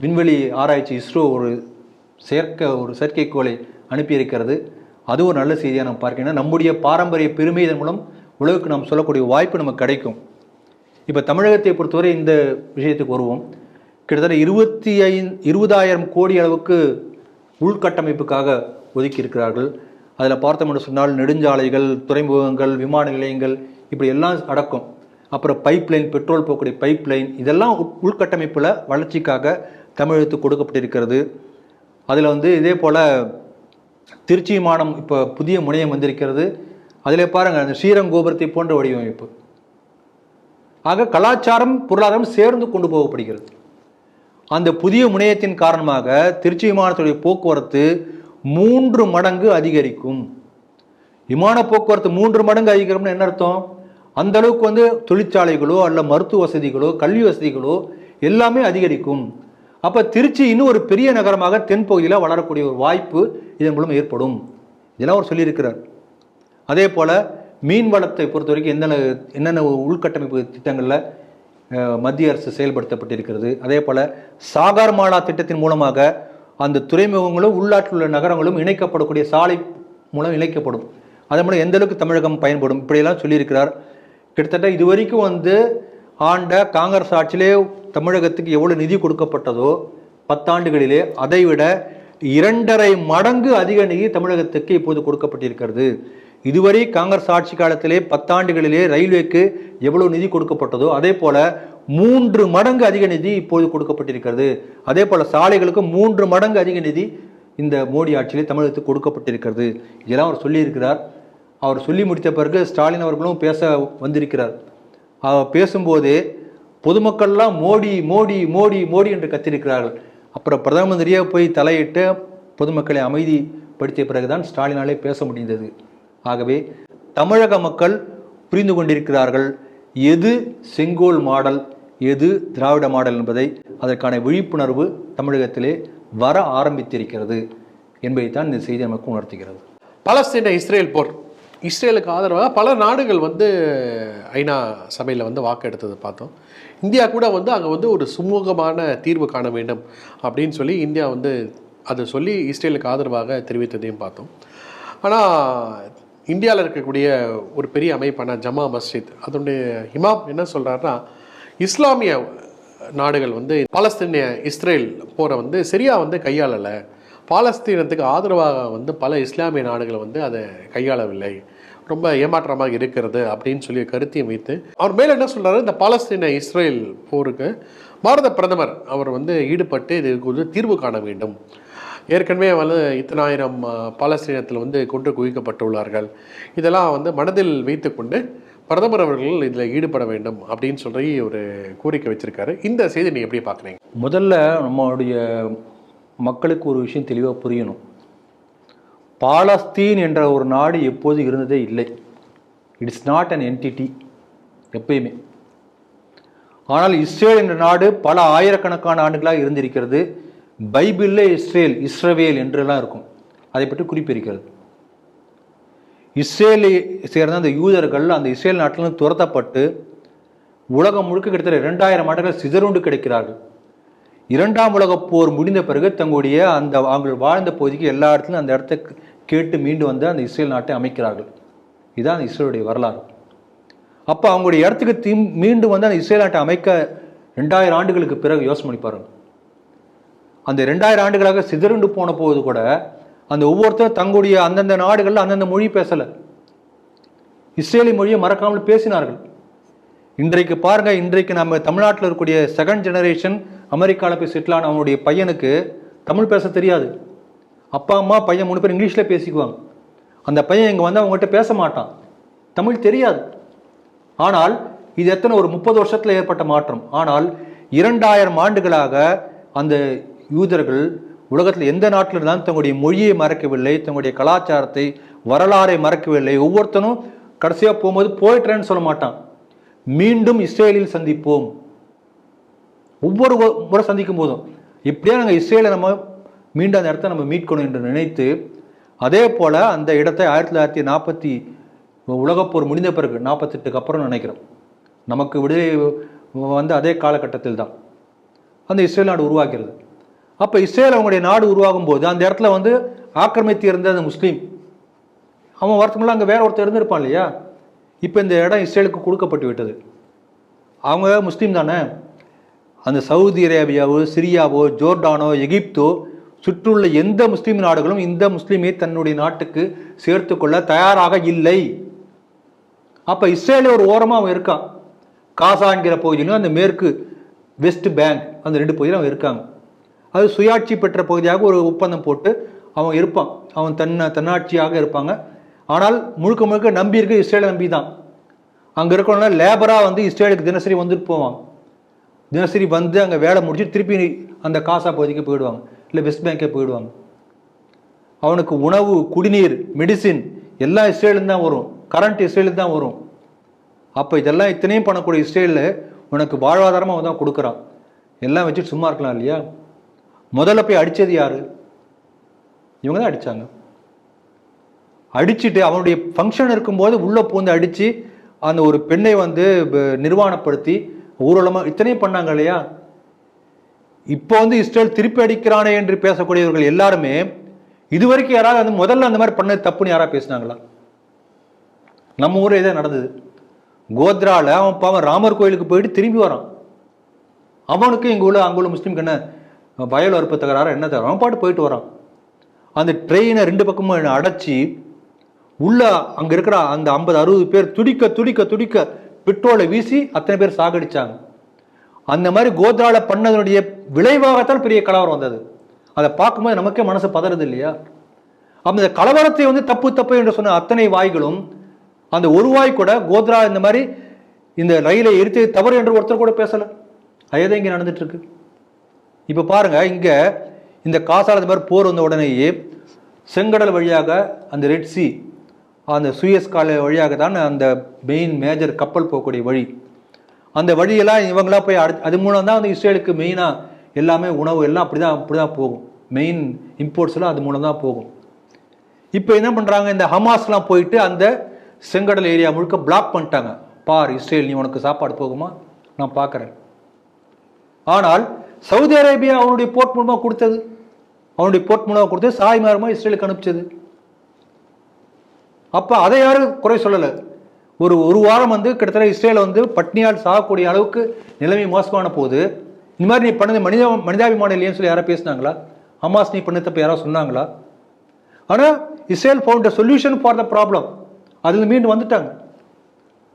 விண்வெளி ஆராய்ச்சி இஸ்ரோ ஒரு செயற்கைக்கோளை அனுப்பியிருக்கிறது. அது ஒரு நல்ல செய்தியாக நம்ம பார்க்கணும். நம்முடைய பாரம்பரிய பெருமை இதன் மூலம் உலகுக்கு நாம் சொல்லக்கூடிய வாய்ப்பு நமக்கு கிடைக்கும். இப்போ தமிழகத்தை பொறுத்தவரை இந்த விஷயத்துக்கு வருவோம். கிட்டத்தட்ட 20,000 கோடி அளவுக்கு உள்கட்டமைப்புக்காக ஒதுக்கி இருக்கிறார்கள். அதில் பார்த்தோம்னு சொன்னால் நெடுஞ்சாலைகள், துறைமுகங்கள், விமான நிலையங்கள் இப்படி எல்லாம் அடக்கும். அப்புறம் பைப்லைன், பெட்ரோல் போகக்கூடிய பைப்லைன், இதெல்லாம் உள்கட்டமைப்பில் வளர்ச்சிக்காக தமிழகத்துக்கு கொடுக்கப்பட்டிருக்கிறது. அதில் வந்து இதே போல் திருச்சி விமானம் இப்போ புதிய முனையம் வந்திருக்கிறது. அதில் பாருங்கள், அந்த ஸ்ரீரங்கோபுரத்தை போன்ற வடிவமைப்பு. ஆக கலாச்சாரம் பொருளாதாரம் சேர்ந்து கொண்டு போகப்படுகிறது. அந்த புதிய முனையத்தின் காரணமாக திருச்சி விமானத்துடைய போக்குவரத்து 3 மடங்கு அதிகரிக்கும். விமான போக்குவரத்து 3 மடங்கு அதிகரிக்கும்னு என்ன அர்த்தம்? அந்த அளவுக்கு வந்து தொழிற்சாலைகளோ அல்ல மருத்துவ வசதிகளோ கல்வி வசதிகளோ எல்லாமே அதிகரிக்கும். அப்போ திருச்சி இன்னும் ஒரு பெரிய நகரமாக தென்பகுதியில் வளரக்கூடிய ஒரு வாய்ப்பு இதன் மூலம் ஏற்படும். இதெல்லாம் அவர் சொல்லியிருக்கிறார். அதே போல் மீன் வளத்தை பொறுத்த வரைக்கும் என்னென்ன உள்கட்டமைப்பு திட்டங்களில் மத்திய அரசு செயல்படுத்தப்பட்டிருக்கிறது. அதே போல் சாகர் மாலா திட்டத்தின் மூலமாக அந்த துறைமுகங்களும் உள்நாட்டில் உள்ள நகரங்களும் இணைக்கப்படக்கூடிய சாலை மூலம் இணைக்கப்படும். அதன் மூலம் எந்த அளவுக்கு தமிழகம் பயன்படும், இப்படியெல்லாம் சொல்லியிருக்கிறார். கிட்டத்தட்ட இதுவரைக்கும் வந்து ஆண்ட காங்கிரஸ் ஆட்சியிலே தமிழகத்துக்கு எவ்வளோ நிதி கொடுக்கப்பட்டதோ 10 ஆண்டுகளிலே அதைவிட 2.5 மடங்கு அதிக நிதி தமிழகத்துக்கு இப்போது கொடுக்கப்பட்டிருக்கிறது. இதுவரை காங்கிரஸ் ஆட்சி காலத்திலே 10 ஆண்டுகளிலே ரயில்வேக்கு எவ்வளவு நிதி கொடுக்கப்பட்டதோ அதே போல 3 மடங்கு அதிக நிதி இப்போது கொடுக்கப்பட்டிருக்கிறது. அதே போல சாலைகளுக்கு 3 மடங்கு அதிக நிதி இந்த மோடி ஆட்சியிலே தமிழகத்துக்கு கொடுக்கப்பட்டிருக்கிறது. இதெல்லாம் அவர் சொல்லியிருக்கிறார். அவர் சொல்லி முடித்த பிறகு ஸ்டாலின் அவர்களும் பேச வந்திருக்கிறார். அவர் பேசும்போதே பொதுமக்கள்லாம் மோடி மோடி மோடி மோடி என்று கத்திருக்கிறார்கள். அப்புறம் பிரதம மந்திரியாக போய் தலையிட்டு பொதுமக்களை அமைதிப்படுத்திய பிறகுதான் ஸ்டாலினாலே பேச முடிந்தது. ஆகவே தமிழக மக்கள் புரிந்து கொண்டிருக்கிறார்கள் எது செங்கோல் மாடல், எது திராவிட மாடல் என்பதை. அதற்கான விழிப்புணர்வு தமிழகத்திலே வர ஆரம்பித்திருக்கிறது என்பதைத்தான் இந்த செய்தி நமக்கு உணர்த்துகிறது. பலஸ்தீன இஸ்ரேல் போர் இஸ்ரேலுக்கு ஆதரவாக பல நாடுகள் வந்து ஐநா சபையில் வந்து வாக்கு எடுத்ததை பார்த்தோம். இந்தியா கூட வந்து அங்கே வந்து ஒரு சுமூகமான தீர்வு காண வேண்டும் அப்படின்னு சொல்லி இந்தியா வந்து அதை சொல்லி இஸ்ரேலுக்கு ஆதரவாக தெரிவித்ததையும் பார்த்தோம். ஆனால் இந்தியாவில் இருக்கக்கூடிய ஒரு பெரிய அமைப்பான ஜமா மஸ்ஜித் அதனுடைய இமாம் என்ன சொல்கிறாருன்னா, இஸ்லாமிய நாடுகள் வந்து பாலஸ்தீனிய இஸ்ரேல் போரை வந்து சரியாக வந்து கையாளலை, பாலஸ்தீனத்துக்கு ஆதரவாக வந்து பல இஸ்லாமிய நாடுகள் வந்து அதை கையாளவில்லை, ரொம்ப ஏமாற்றமாக இருக்கிறது அப்படின்னு சொல்லி கருத்தையும் வைத்து அவர் மேலே என்ன சொல்கிறாரு, இந்த பாலஸ்தீன இஸ்ரேல் போருக்கு பாரத பிரதமர் அவர் வந்து ஈடுபட்டு இதுக்கு வந்து தீர்வு காண வேண்டும். ஏற்கனவே வந்து இத்தனாயிரம் பாலஸ்தீனத்தில் வந்து கொன்று குவிக்கப்பட்டுள்ளார்கள். இதெல்லாம் வந்து மனதில் வைத்துக்கொண்டு பிரதமர் அவர்கள் இதில் ஈடுபட வேண்டும் அப்படின்னு சொல்லி ஒரு கோரிக்கை வச்சிருக்காரு. இந்த செய்தி நீங்கள் எப்படி பார்க்குறீங்க? முதல்ல நம்மளுடைய மக்களுக்கு ஒரு விஷயம் தெளிவாக புரியணும். பாலஸ்தீன் என்ற ஒரு நாடு எப்போது இருந்ததே இல்லை. இட்ஸ் நாட் அன் என்டிட்டி எப்பயுமே. ஆனால் இஸ்ரேல் என்ற நாடு பல ஆயிரக்கணக்கான ஆண்டுகளாக இருந்திருக்கிறது. பைபிளில் இஸ்ரவேல் என்றெல்லாம் இருக்கும், அதை பற்றி குறிப்பிருக்கிறது. இஸ்ரேலை சேர்ந்த அந்த யூதர்கள் அந்த இஸ்ரேல் நாட்டிலிருந்து துரத்தப்பட்டு உலகம் முழுக்க கிட்டத்தட்ட 2000 ஆண்டுகள் சிதறுண்டு கிடைக்கிறார்கள். 2ஆம் உலகப் போர் முடிந்த பிறகு தங்களுடைய அந்த அவங்க வாழ்ந்த பகுதிக்கு எல்லா இடத்துலையும் அந்த இடத்த கேட்டு மீண்டு வந்து அந்த இஸ்ரேல் நாட்டை அமைக்கிறார்கள். இதுதான் அந்த இஸ்ரேலுடைய வரலாறு. அப்போ அவங்களுடைய இடத்துக்கு மீண்டு வந்து அந்த இஸ்ரேல் நாட்டை அமைக்க 2000 ஆண்டுகளுக்கு பிறகு யோசனை பண்ணி பாருங்க. அந்த 2000 ஆண்டுகளாக சிதறுண்டு போன போது கூட அந்த ஒவ்வொருத்தரும் தங்களுடைய அந்தந்த நாடுகளில் அந்தந்த மொழி பேசலை, இஸ்ரேலி மொழியை மறக்காமல் பேசினார்கள். இன்றைக்கு பாருங்க, இன்றைக்கு நம்ம தமிழ்நாட்டில் இருக்கக்கூடிய 2nd ஜெனரேஷன் அமெரிக்காவில் போய் செட்டிலான அவனுடைய பையனுக்கு தமிழ் பேச தெரியாது. அப்பா அம்மா பையன் 3 பேர் இங்கிலீஷில் பேசிக்குவாங்க. அந்த பையன் இங்கே வந்து அவங்ககிட்ட பேச மாட்டான், தமிழ் தெரியாது. ஆனால் இது எத்தனை ஒரு 30 வருஷத்தில் ஏற்பட்ட மாற்றம். ஆனால் 2000 ஆண்டுகளாக அந்த யூதர்கள் உலகத்தில் எந்த நாட்டில் இருந்தாலும் தங்களுடைய மொழியை மறக்கவில்லை, தங்களுடைய கலாச்சாரத்தை வரலாறை மறக்கவில்லை. ஒவ்வொருத்தனும் கடைசியாக போகும்போது போயிட்டுறேன்னு சொல்ல மாட்டான், மீண்டும் இஸ்ரேலில் சந்திப்போம். ஒவ்வொரு முறை சந்திக்கும் போதும் இப்படியே நாங்கள் இஸ்ரேலை நம்ம மீண்டும் அந்த இடத்த நம்ம மீட்கணும் என்று நினைத்து, அதே போல் அந்த இடத்தை 1940 உலகப்போர் முடிந்த பிறகு 48க்கு அப்புறம் நினைக்கிறோம், நமக்கு விடுதலை வந்து அதே காலகட்டத்தில் தான் அந்த இஸ்ரேல் நாடு உருவாகிறது. அப்போ இஸ்ரேல் அவங்களுடைய நாடு உருவாகும் போது அந்த இடத்துல வந்து ஆக்கிரமித்து இருந்த அந்த முஸ்லீம் அவன் வருத்தமெல்லாம் அங்கே வேற ஒருத்தர் இருந்திருப்பான் இல்லையா. இப்போ இந்த இடம் இஸ்ரேலுக்கு கொடுக்கப்பட்டு விட்டது. அவங்க முஸ்லீம் தானே. அந்த சவுதி அரேபியாவோ சிரியாவோ ஜோர்டானோ எகிப்தோ சுற்றுள்ள எந்த முஸ்லீம் நாடுகளும் இந்த முஸ்லீமை தன்னுடைய நாட்டுக்கு சேர்த்து கொள்ள தயாராக இல்லை. அப்போ இஸ்ரேலில் ஒரு ஓரமாக அவன் இருக்கான். காசா என்கிற பகுதியிலும் அந்த மேற்கு வெஸ்ட் பேங்க் அந்த 2 பகுதியிலும் அவன் இருக்காங்க. அது சுயாட்சி பெற்ற பகுதியாக ஒரு ஒப்பந்தம் போட்டு அவன் இருப்பான். அவன் தன்னாட்சியாக இருப்பாங்க. ஆனால் முழுக்க முழுக்க நம்பி இருக்க இஸ்ரேலை நம்பி தான். அங்கே இருக்கணும்னா லேபராக வந்து இஸ்ரேலுக்கு தினசரி வந்துட்டு போவாங்க. தினசரி வந்து அங்கே வேலை முடிச்சு திருப்பி அந்த காசா பகுதிக்கு போயிடுவாங்க, இல்லை வெஸ்ட் பேங்கே போயிடுவாங்க. அவனுக்கு உணவு, குடிநீர், மெடிசின் எல்லாம் இஸ்ரேலுன்னு தான் வரும், கரண்ட் இஸ்ரேலுக்கு தான் வரும். அப்போ இதெல்லாம் இத்தனையும் பண்ணக்கூடிய இஸ்ரேலில் உனக்கு வாழ்வாதாரமாக அவன் தான் கொடுக்குறான். எல்லாம் வச்சுட்டு சும்மா இருக்கலாம் இல்லையா. முதல்ல போய் அடித்தது யாரு? இவங்க தான் அடித்தாங்க. அடிச்சுட்டு அவனுடைய ஃபங்க்ஷன் இருக்கும்போது உள்ளே பூந்து அடித்து அந்த ஒரு பெண்ணை வந்து நிர்வாணப்படுத்தி ஊர்வலமாக இத்தனையும் பண்ணாங்க இல்லையா. இப்போ வந்து இஸ்ரேல் திருப்பி அடிக்கிறானே என்று பேசக்கூடியவர்கள் எல்லாருமே இதுவரைக்கும் யாராவது வந்து முதல்ல அந்த மாதிரி பண்ணது தப்புன்னு யாராவது பேசினாங்களா? நம்ம ஊரில் இதே நடந்தது. கோத்ராவில் அவன் பாவன் ராமர் கோயிலுக்கு போயிட்டு திரும்பி வரான். அவனுக்கு அங்குள்ள முஸ்லீம்க்கு என்ன வயல் வரப்பு தகராறு என்ன தகராறு, அவன் பாட்டு போயிட்டு வரான். அந்த ட்ரெயினை 2 பக்கமும் அடைச்சி உள்ள அங்கே இருக்கிற அந்த 50-60 பேர் துடிக்க துடிக்க துடிக்க பெட்ரோலை வீசி அத்தனை பேர் சாகடிச்சாங்க. அந்த மாதிரி கோத்ராவில் பண்ணதனுடைய விளைவாகத்தான் பெரிய கலவரம் வந்தது. அதை பார்க்கும்போது நமக்கே மனசு பதறது இல்லையா. அந்த கலவரத்தை வந்து தப்பு என்று சொன்ன அத்தனை வாய்களும் அந்த ஒரு வாய் கூட கோத்ரா இந்த மாதிரி இந்த ரயிலை எரித்து தவறு என்று ஒருத்தர் கூட பேசலை. அதே இங்கே நடந்துட்டு இருக்கு. இப்போ பாருங்க, இங்கே இந்த காசால இந்த மாதிரி போர் வந்த உடனேயே செங்கடல் வழியாக அந்த ரெட் சி அந்த சுயஸ் கால வழியாக தான் அந்த மெயின் மேஜர் கப்பல் போகக்கூடிய வழி. அந்த வழியெல்லாம் இவங்களா போய் அது மூலம் தான் வந்து இஸ்ரேலுக்கு மெயினாக எல்லாமே உணவு எல்லாம் அப்படி தான் போகும். மெயின் இம்போர்ட்ஸ்லாம் அது மூலம் தான் போகும். இப்போ என்ன பண்ணுறாங்க, இந்த ஹமாஸ்லாம் போயிட்டு அந்த செங்கடல் ஏரியா முழுக்க பிளாக் பண்ணிட்டாங்க. பார் இஸ்ரேல், நீ உனக்கு சாப்பாடு போகுமா, நான் பார்க்குறேன். ஆனால் சவுதி அரேபியா அவனுடைய போர்ட் மூலமாக கொடுத்தது, சாய்மாரமாக இஸ்ரேலுக்கு அனுப்பிச்சது. அப்போ அதை யாரும் குறை சொல்லலை. ஒரு வாரம் கிட்டத்தட்ட இஸ்ரேலை பட்னியால் சாகக்கூடிய அளவுக்கு நிலைமை மோசமான போது இந்த மாதிரி நீ பண்ணது மனிதாபிமானம் இல்லைன்னு சொல்லி யாராவது பேசினாங்களா? ஹமாஸ் நீ பண்ணதப்ப யாராவது சொன்னாங்களா? ஆனால் Israel found a solution for the problem, அதில் மீண்டும் வந்துட்டாங்க.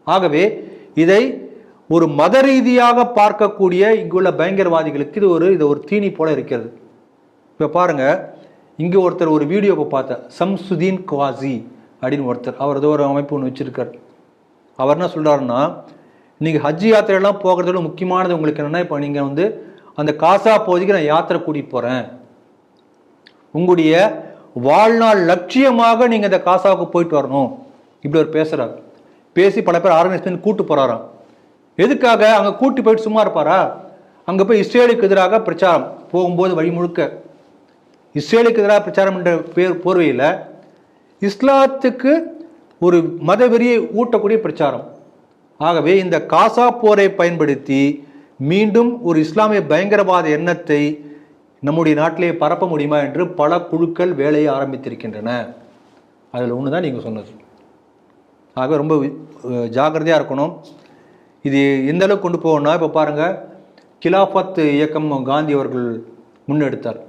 ஆகவே இதை ஒரு மத ரீதியாக பார்க்கக்கூடிய இங்குள்ள பயங்கரவாதிகளுக்கு இது ஒரு தீனி போல இருக்கிறது. இப்போ பாருங்க, இங்கே ஒருத்தர் ஒரு வீடியோ பார்த்தேன், சம்சுதீன் குவாசி அப்படின்னு ஒருத்தர், அவர் ஏதோ ஒரு அமைப்பு ஒன்று வச்சிருக்கார். அவர் என்ன சொல்றாருன்னா, நீங்கள் ஹஜ் யாத்திரையெல்லாம் போகிறதோட முக்கியமானது உங்களுக்கு என்னென்னா, இப்போ நீங்கள் அந்த காசா பகுதிக்கு நான் யாத்திரை கூட்டிகிட்டு போகிறேன், உங்களுடைய வாழ்நாள் லட்சியமாக நீங்கள் இந்த காசாவுக்கு போயிட்டு வரணும், இப்படி ஒரு பேசுகிறார். பேசி பல பேர் ஆர்கனைசேஷன் கூட்டு போகிறாராம். எதுக்காக? அங்கே கூட்டி போயிட்டு சும்மா இருப்பாரா? அங்கே போய் இஸ்ரேலுக்கு எதிராக பிரச்சாரம், போகும்போது வழி முழுக்க இஸ்ரேலுக்கு எதிராக பிரச்சாரம் என்ற போர்வையில் இஸ்லாத்துக்கு ஒரு மதவெறியை ஊட்டக்கூடிய பிரச்சாரம். ஆகவே இந்த காசா போரை பயன்படுத்தி மீண்டும் ஒரு இஸ்லாமிய பயங்கரவாத எண்ணத்தை நம்முடைய நாட்டிலே பரப்ப முடியுமா என்று பல குழுக்கள் வேலையை ஆரம்பித்திருக்கின்றன. அதில் ஒன்று தான் நீங்கள் சொன்னது. ஆக ரொம்ப ஜாக்கிரதையாக இருக்கணும். இது எந்த அளவுக்கு கொண்டு போகணும்னா, இப்போ பாருங்கள், கிலாஃபத் இயக்கம் காந்தி அவர்கள் முன்னெடுத்தார்.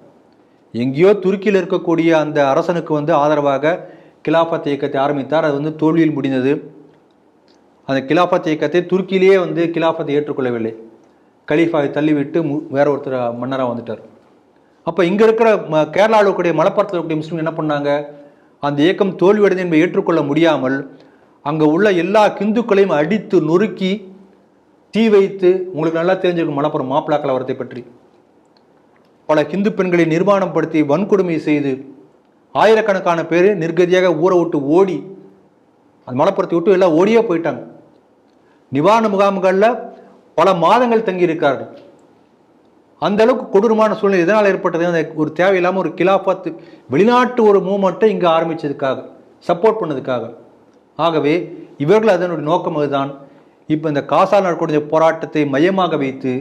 எங்கேயோ துருக்கியில் இருக்கக்கூடிய அந்த அரசனுக்கு ஆதரவாக கிலாஃபத் இயக்கத்தை ஆரம்பித்தார். அது தோல்வியில் முடிந்தது. அந்த கிலாஃபத் இயக்கத்தை துருக்கியிலேயே கிலாஃபத்தை ஏற்றுக்கொள்ளவில்லை. கலீஃபாவை தள்ளிவிட்டு வேற ஒருத்தர் மன்னராக வந்துட்டார். அப்போ இங்கே இருக்கிற கேரளாவில் இருக்கக்கூடிய மலப்புரத்தில் இருக்கக்கூடிய முஸ்லீம் என்ன பண்ணாங்க, அந்த இயக்கம் தோல்வியடைந்து என்பதை ஏற்றுக்கொள்ள முடியாமல் அங்கே உள்ள எல்லா கிந்துக்களையும் அடித்து நொறுக்கி தீ வைத்து, உங்களுக்கு நல்லா தெரிஞ்சிருக்கும் மலப்புரம் மாப்பிளா கலவரத்தை பற்றி, பல ஹிந்து பெண்களை நிர்வாணம் படுத்தி வன்கொடுமை செய்து ஆயிரக்கணக்கான பேர் நிர்கதியாக ஊரை விட்டு ஓடி, அந்த மலப்புரத்தை விட்டு எல்லாம் ஓடியே போயிட்டாங்க. நிவாரண முகாம்களில் பல மாதங்கள் தங்கியிருக்கார்கள். அந்த அளவுக்கு கொடூரமான சூழ்நிலை எதனால் ஏற்பட்டது? அந்த ஒரு தேவையில்லாமல் ஒரு கிலாஃபத் வெளிநாட்டு ஒரு மூவ்மெண்ட்டை இங்கே ஆரம்பித்ததுக்காக, சப்போர்ட் பண்ணதுக்காக. ஆகவே இவர்கள் அதனுடைய நோக்கம் அதுதான். இப்போ இந்த காசால் நடக்கக்கூடிய போராட்டத்தை மையமாக வைத்து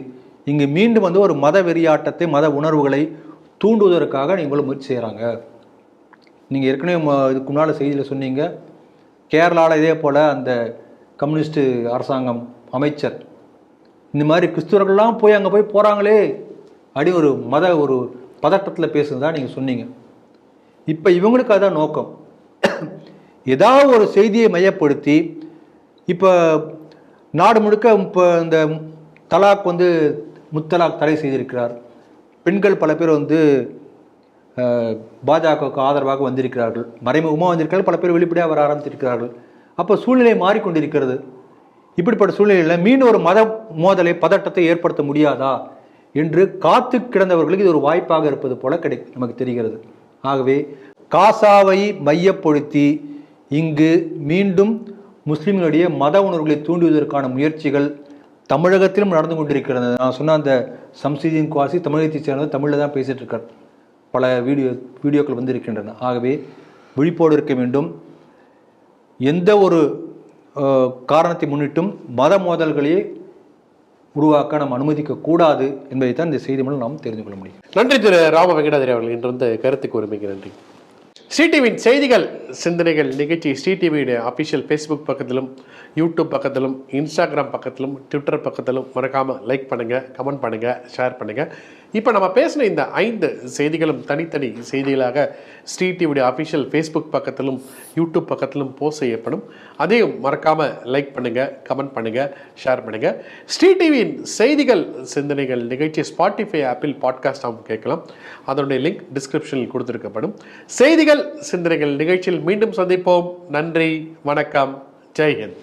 இங்கு மீண்டும் ஒரு மத வெறியாட்டத்தை, மத உணர்வுகளை தூண்டுவதற்காக நீங்களும் முயற்சி செய்கிறாங்க. நீங்கள் ஏற்கனவே இதுக்கு முன்னால் செய்தியில் சொன்னீங்க, கேரளாவில் இதே போல் அந்த கம்யூனிஸ்ட் அரசாங்கம் அமைச்சர் இந்த மாதிரி கிறிஸ்துவர்கள்லாம் போய் அங்கே போய் போகிறாங்களே அப்படி ஒரு பதட்டத்தில் பேசுனதா நீங்கள் சொன்னீங்க. இப்போ இவங்களுக்கு அதுதான் நோக்கம். ஏதாவது ஒரு செய்தியை மையப்படுத்தி, இப்போ நாடு முழுக்க இப்போ இந்த தலாக் முத்தலாக் தடை செய்திருக்கிறார். பெண்கள் பல பேர் பாஜகவுக்கு ஆதரவாக வந்திருக்கிறார்கள், மறைமுகமாக வந்திருக்கிறார்கள், பல பேர் வெளிப்படையாக வர ஆரம்பித்திருக்கிறார்கள். அப்போ சூழ்நிலை மாறிக்கொண்டிருக்கிறது. இப்படிப்பட்ட சூழ்நிலையில் மீண்டும் ஒரு மத மோதலை, பதட்டத்தை ஏற்படுத்த முடியாதா என்று காத்து கிடந்தவர்களுக்கு இது ஒரு வாய்ப்பாக இருப்பது போல நமக்கு தெரிகிறது. ஆகவே காசாவை மையப்படுத்தி இங்கு மீண்டும் முஸ்லிம்களுடைய மத உணர்வுகளை தூண்டுவதற்கான முயற்சிகள் தமிழகத்திலும் நடந்து கொண்டிருக்கிறது. நான் சொன்ன அந்த சம்சுதீன் குவாசி தமிழகத்தை சேர்ந்த தமிழில் தான் பேசிகிட்டு இருக்கார். பல வீடியோக்கள் வந்திருக்கின்றன. ஆகவே விழிப்போடு இருக்க வேண்டும். எந்த ஒரு காரணத்தை முன்னிட்டும் மத மோதல்களையே உருவாக்க நாம் அனுமதிக்க கூடாது என்பதை தான் இந்த செய்தி மூலம் நாம் தெரிந்து கொள்ள முடியும். நன்றி திரு ராம வெங்கடாதிரி அவர்கள் இன்று கருத்துக்கு உரிமைக்கு நன்றி. ஸ்ரீடிவியின் செய்திகள் சிந்தனைகள் நிகழ்ச்சி ஸ்ரீடிவியுடைய அஃபிஷியல் ஃபேஸ்புக் பக்கத்திலும், யூடியூப் பக்கத்திலும், இன்ஸ்டாகிராம் பக்கத்திலும், ட்விட்டர் பக்கத்திலும் மறக்காமல் லைக் பண்ணுங்கள், கமெண்ட் பண்ணுங்கள், ஷேர் பண்ணுங்கள். இப்போ நம்ம பேசின இந்த 5 செய்திகளும் தனித்தனி செய்திகளாக ஸ்ரீடிவியுடைய அஃபிஷியல் ஃபேஸ்புக் பக்கத்திலும் யூடியூப் பக்கத்திலும் போஸ்ட் செய்யப்படும். அதையும் மறக்காமல் லைக் பண்ணுங்கள், கமெண்ட் பண்ணுங்கள், ஷேர் பண்ணுங்கள். ஸ்ரீடிவியின் செய்திகள் சிந்தனைகள் நிகழ்ச்சி ஸ்பாட்டிஃபை ஆப்பில் பாட்காஸ்டாகவும் கேட்கலாம். அதனுடைய லிங்க் டிஸ்கிரிப்ஷனில் கொடுத்திருக்கப்படும். செய்திகள் சிந்தனைகள் நிகழ்ச்சியில் மீண்டும் சந்திப்போம். நன்றி, வணக்கம், ஜெய் ஹிந்த்.